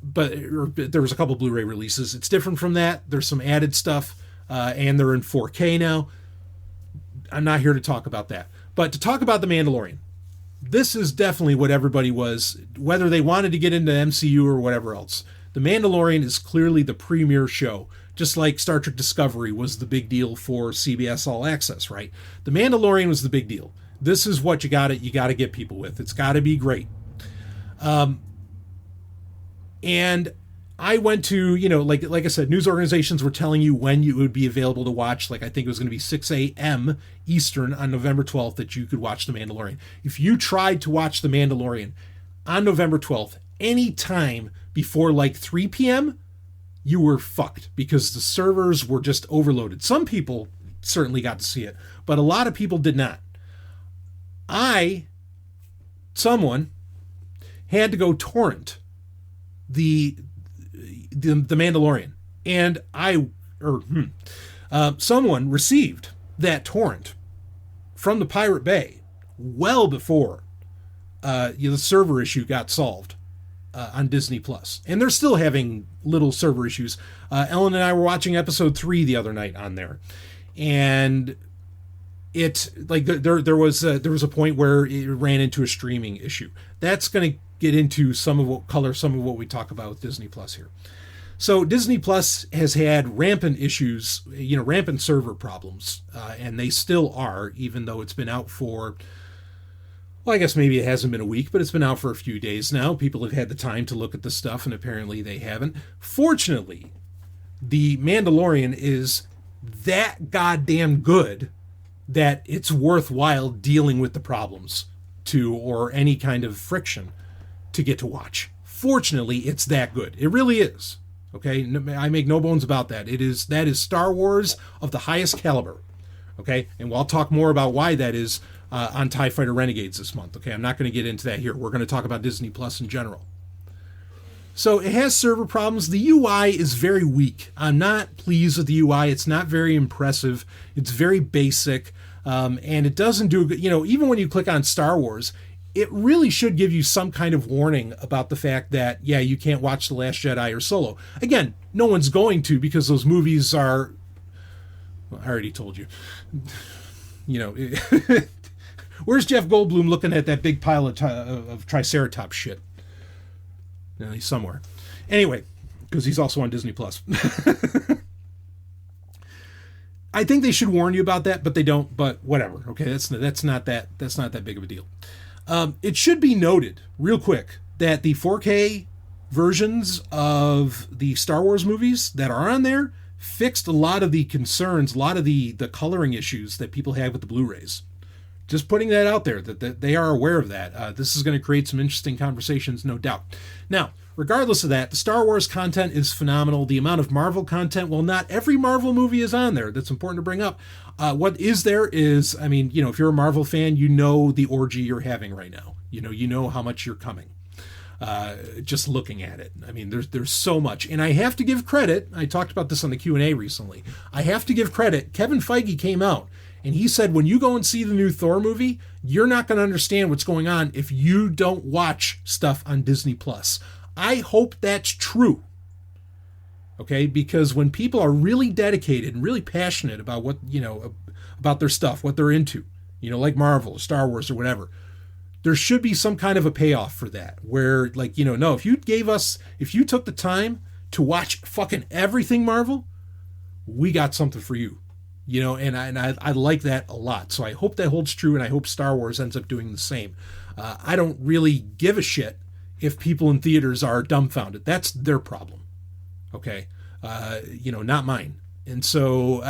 But there was a couple Blu-ray releases. It's different from that. There's some added stuff, and they're in 4K now. I'm not here to talk about that. But to talk about The Mandalorian, this is definitely what everybody was, whether they wanted to get into MCU or whatever else. The Mandalorian is clearly the premier show, just like Star Trek Discovery was the big deal for CBS All Access, right? The Mandalorian was the big deal. This is what you got to get people with. It's got to be great. And I went to, like I said, news organizations were telling you when you would be available to watch. Like, I think it was going to be 6 a.m. Eastern on November 12th that you could watch The Mandalorian. If you tried to watch The Mandalorian on November 12th, any time before like 3 p.m., you were fucked because the servers were just overloaded. Some people certainly got to see it, but a lot of people did not. Someone had to go torrent the Mandalorian, and someone received that torrent from the Pirate Bay well before the server issue got solved on Disney Plus, and they're still having little server issues. Ellen and I were watching episode 3 the other night on there, and it like there was a point where it ran into a streaming issue. That's going to get into some of what we talk about with Disney Plus here. So Disney Plus has had rampant issues, rampant server problems, and they still are, even though it's been out for, well, I guess maybe it hasn't been a week, but it's been out for a few days now. People have had the time to look at the stuff, and apparently they haven't. Fortunately, The Mandalorian is that goddamn good that it's worthwhile dealing with the problems or any kind of friction to get to watch. Fortunately, it's that good. It really is. Okay, I make no bones about that. That is Star Wars of the highest caliber. Okay, and we'll talk more about why that is on TIE Fighter Renegades this month. Okay, I'm not going to get into that here. We're going to talk about Disney Plus in general. So it has server problems. The UI is very weak. I'm not pleased with the UI. It's not very impressive. It's very basic, and it doesn't do good. Even when you click on Star Wars, it really should give you some kind of warning about the fact that, yeah, you can't watch The Last Jedi or Solo. Again, no one's going to, because those movies are, well, I already told you. Where's Jeff Goldblum looking at that big pile of Triceratops shit? No, he's somewhere. Anyway, because he's also on Disney Plus. I think they should warn you about that, but they don't. But whatever. Okay, that's not that big of a deal. It should be noted, real quick, that the 4K versions of the Star Wars movies that are on there fixed a lot of the concerns, a lot of the coloring issues that people have with the Blu-rays. Just putting that out there, that they are aware of that. This is going to create some interesting conversations, no doubt. Now, regardless of that, the Star Wars content is phenomenal. The amount of Marvel content, well, not every Marvel movie is on there. That's important to bring up. What is there is, if you're a Marvel fan, you know the orgy you're having right now. You know how much you're coming. Just looking at it. There's so much. And I have to give credit. I talked about this on the Q&A recently. I have to give credit. Kevin Feige came out and he said, when you go and see the new Thor movie, you're not going to understand what's going on if you don't watch stuff on Disney Plus. I hope that's true. Okay, because when people are really dedicated and really passionate about what, about their stuff, what they're into, like Marvel, Star Wars, or whatever, there should be some kind of a payoff for that. Where, no, if you took the time to watch fucking everything Marvel, we got something for you. And I like that a lot. So I hope that holds true, and I hope Star Wars ends up doing the same. I don't really give a shit if people in theaters are dumbfounded. That's their problem. Okay? Not mine. And so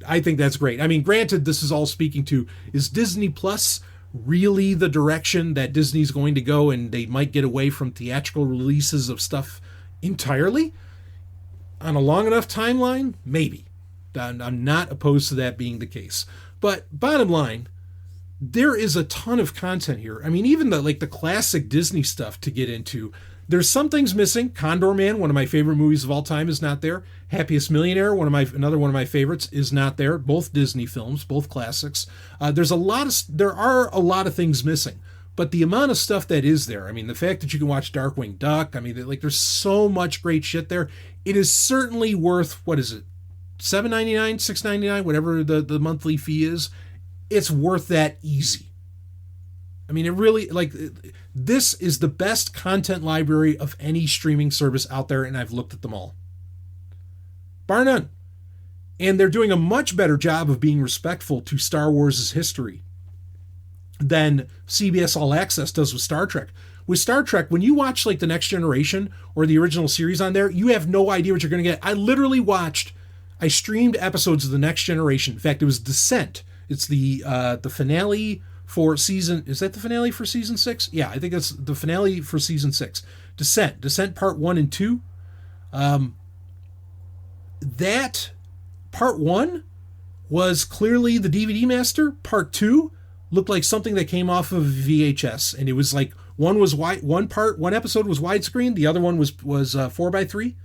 I think that's great. Granted, this is all speaking to, is Disney Plus really the direction that Disney's going to go, and they might get away from theatrical releases of stuff entirely? On a long enough timeline? Maybe. I'm not opposed to that being the case. But bottom line, there is a ton of content here. Even the classic Disney stuff to get into. There's some things missing. Condor Man, one of my favorite movies of all time, is not there. Happiest Millionaire, another one of my favorites, is not there. Both Disney films, both classics. There are a lot of things missing. But the amount of stuff that is there, the fact that you can watch Darkwing Duck, there's so much great shit there. It is certainly worth, what is it, $7.99, $6.99, whatever the monthly fee is. It's worth that easy. It really, this is the best content library of any streaming service out there, and I've looked at them all. Bar none. And they're doing a much better job of being respectful to Star Wars' history than CBS All Access does with Star Trek, With Star Trek, when you watch like The Next Generation or the original series on there, you have no idea what you're going to get. I streamed episodes of The Next Generation. In fact, it was Descent. It's the finale for season... Is that the finale for season 6? Yeah, I think that's the finale for season 6. Descent part 1 and 2. That part 1 was clearly the DVD master. Part 2 looked like something that came off of VHS, and it was like one episode was widescreen, the other one was 4:3,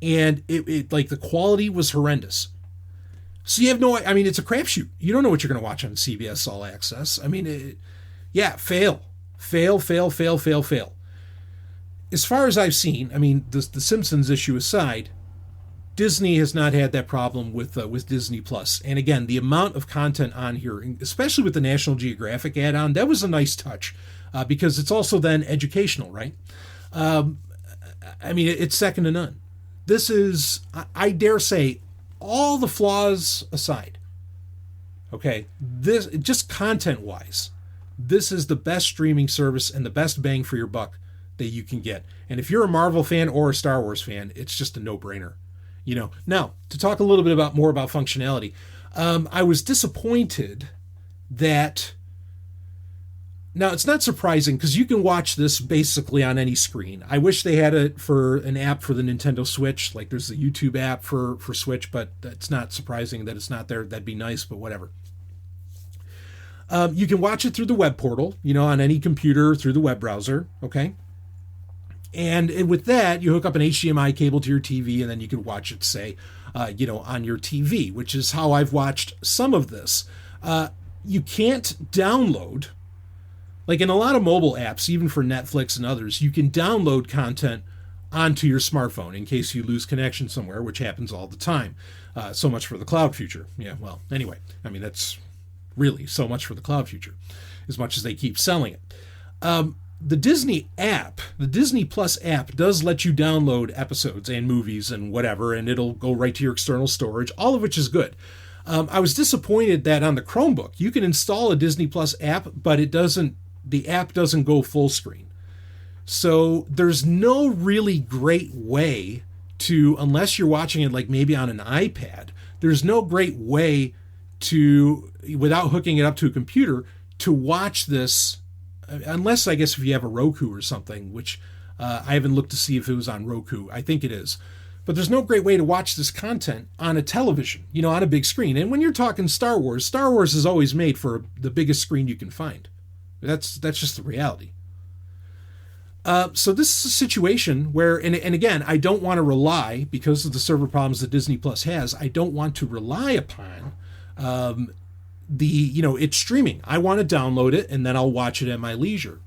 and it like the quality was horrendous. So you have it's a crapshoot. You don't know what you're going to watch on CBS All Access. Fail. As far as I've seen, the Simpsons issue aside, Disney has not had that problem with Disney Plus. And again, the amount of content on here, especially with the National Geographic add-on, that was a nice touch because it's also then educational, right? It's second to none. This is, I dare say, all the flaws aside, okay, this just content-wise, this is the best streaming service and the best bang for your buck that you can get. And if you're a Marvel fan or a Star Wars fan, it's just a no-brainer. Now, to talk a little bit more about functionality, I was disappointed that... Now, it's not surprising because you can watch this basically on any screen. I wish they had it for an app for the Nintendo Switch, like there's the YouTube app for Switch, but it's not surprising that it's not there. That'd be nice, but whatever. You can watch it through the web portal, on any computer through the web browser, okay? And with that, you hook up an HDMI cable to your TV, and then you can watch it, say, on your TV, which is how I've watched some of this. You can't download, like in a lot of mobile apps, even for Netflix and others, you can download content onto your smartphone in case you lose connection somewhere, which happens all the time. So much for the cloud future. Yeah, well, anyway, that's really so much for the cloud future, as much as they keep selling it. The Disney app, the Disney Plus app, does let you download episodes and movies and whatever, and it'll go right to your external storage, all of which is good. I was disappointed that on the Chromebook, you can install a Disney Plus app, but the app doesn't go full screen. So there's no really great way to, unless you're watching it like maybe on an iPad, there's no great way to, without hooking it up to a computer, to watch this. Unless, I guess, if you have a Roku or something, which I haven't looked to see if it was on Roku. I think it is. But there's no great way to watch this content on a television, on a big screen. And when you're talking Star Wars is always made for the biggest screen you can find. That's just the reality. So this is a situation where, and again, I don't want to rely, because of the server problems that Disney Plus has, I don't want to rely upon it's streaming. I want to download it and then I'll watch it at my leisure.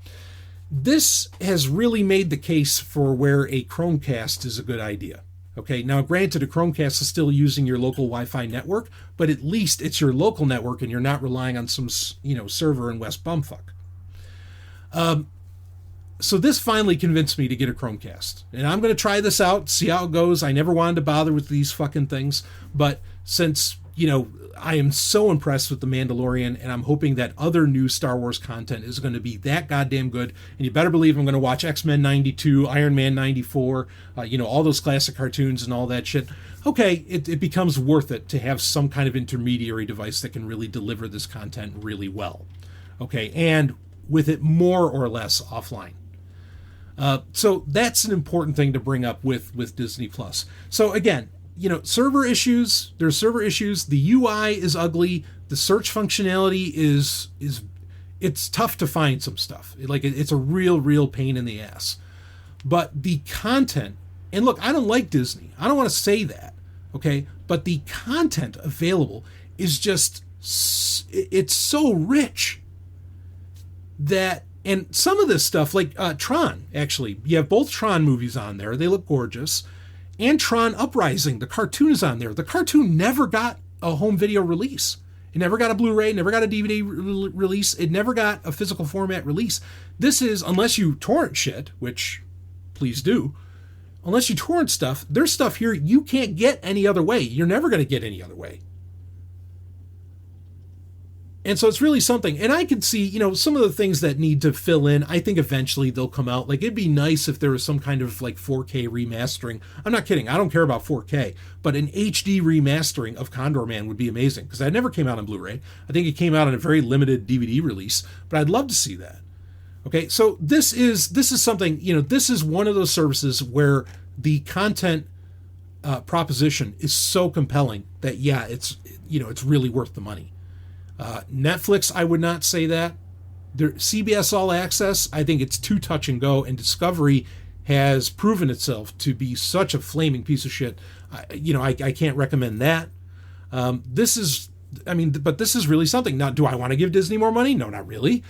This has really made the case for where a Chromecast is a good idea. Okay, now granted, a Chromecast is still using your local Wi-Fi network, but at least it's your local network and you're not relying on some, server in West Bumfuck. So this finally convinced me to get a Chromecast. And I'm going to try this out, see how it goes. I never wanted to bother with these fucking things, but since, I am so impressed with The Mandalorian, and I'm hoping that other new Star Wars content is going to be that goddamn good. And you better believe I'm going to watch X-Men 92, Iron Man 94, all those classic cartoons and all that shit. Okay, it becomes worth it to have some kind of intermediary device that can really deliver this content really well. Okay, and with it more or less offline. So that's an important thing to bring up with Disney Plus. So again, server issues. There's server issues. The UI is ugly. The search functionality is it's tough to find some stuff. It's a real pain in the ass. But the content, and look, I don't like Disney. I don't want to say that, okay? But the content available is just, it's so rich that, and some of this stuff, like Tron, actually, you have both Tron movies on there. They look gorgeous. And Tron Uprising, the cartoon is on there. The cartoon never got a home video release. It never got a Blu-ray, never got a DVD release. It never got a physical format release. This is, unless you torrent shit, which please do, unless you torrent stuff, there's stuff here you can't get any other way. You're never going to get any other way. And so it's really something. And I could see, you know, some of the things that need to fill in. I think eventually they'll come out. Like, it'd be nice if there was some kind of like 4K remastering. I'm not kidding. I don't care about 4K, but an HD remastering of Condor Man would be amazing, because that never came out on Blu-ray. I think it came out on a very limited DVD release, but I'd love to see that. Okay, so this is something, you know, this is one of those services where the content proposition is so compelling that, yeah, it's, you know, it's really worth the money. Netflix, I would not say that. CBS All Access, I think it's too touch and go, and Discovery has proven itself to be such a flaming piece of shit. I can't recommend that. This is really something. Now, do I want to give Disney more money? No, not really.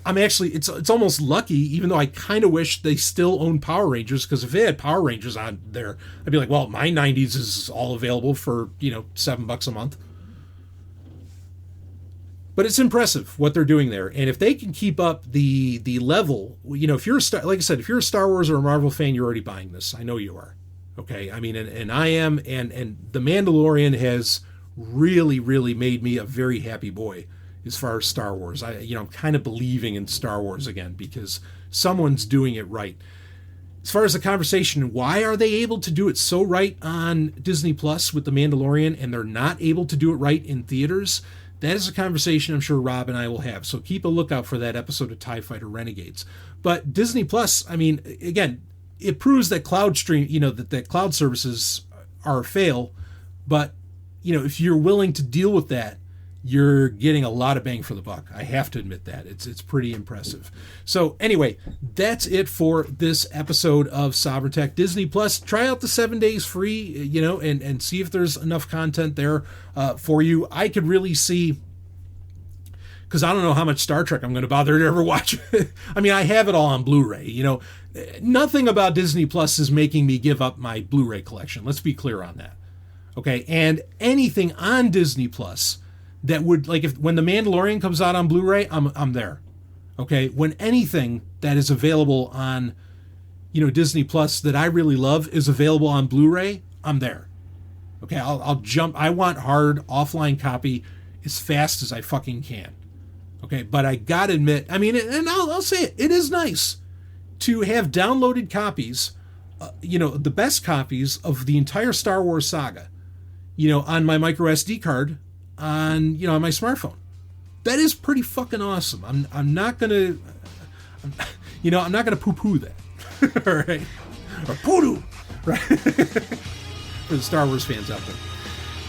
I'm actually, it's almost lucky, even though I kind of wish they still own Power Rangers, because if they had Power Rangers on there, I'd be like, well, my 90s is all available for, you know, $7 a month. But it's impressive what they're doing there. And if they can keep up the level, you know, if you're like I said, if you're a Star Wars or a Marvel fan, you're already buying this. I know you are. Okay. I mean, and I am, and The Mandalorian has really, really made me a very happy boy as far as Star Wars. I'm kind of believing in Star Wars again, because someone's doing it right. As far as the conversation, why are they able to do it so right on Disney Plus with The Mandalorian, and they're not able to do it right in theaters? That is a conversation I'm sure Rob and I will have. So keep a lookout for that episode of TIE Fighter Renegades. But Disney Plus, I mean, again, it proves that cloud stream, you know, that cloud services are a fail. But, you know, if you're willing to deal with that, you're getting a lot of bang for the buck. I have to admit that. It's pretty impressive. So anyway, that's it for this episode of Sovryn Tech. Disney Plus, try out the 7 days free, you know, and see if there's enough content there for you. I could really see, because I don't know how much Star Trek I'm going to bother to ever watch. I mean, I have it all on Blu-ray, you know. Nothing about Disney Plus is making me give up my Blu-ray collection. Let's be clear on that. Okay, and anything on Disney Plus that would, like, when The Mandalorian comes out on Blu-ray, I'm there. Okay, when anything that is available on, you know, Disney Plus that I really love is available on Blu-ray, I'm there. Okay, I'll jump. I want hard offline copy as fast as I fucking can. Okay, but I gotta admit, I mean, and I'll say it is nice to have downloaded copies, you know, the best copies of the entire Star Wars saga, you know, on my micro SD card, on my smartphone. That is pretty fucking awesome. I'm not gonna poo-poo that. All right, or poodoo, right? For the Star Wars fans out there.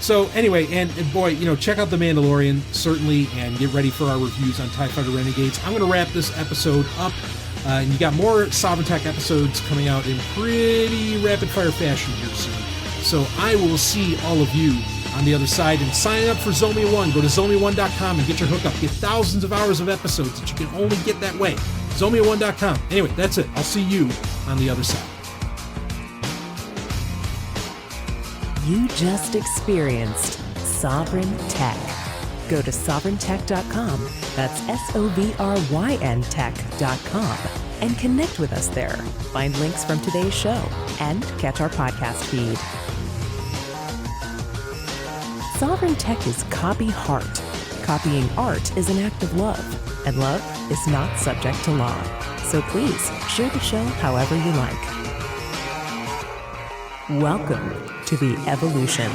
So anyway, and boy, you know, check out The Mandalorian certainly, and get ready for our reviews on TIE Fighter Renegades. I'm gonna wrap this episode up, and you got more Sovryn Tech episodes coming out in pretty rapid fire fashion here soon. So I will see all of you on the other side, and sign up for Zomia 1. Go to Zomia1.com and get your hookup. Get thousands of hours of episodes that you can only get that way. Zomia1.com. Anyway, that's it. I'll see you on the other side. You just experienced Sovryn Tech. Go to sovryntech.com, that's SOVRYN tech.com, and connect with us there. Find links from today's show and catch our podcast feed. Sovryn Tech is copy heart. Copying art is an act of love, and love is not subject to law. So please share the show however you like. Welcome to the evolution.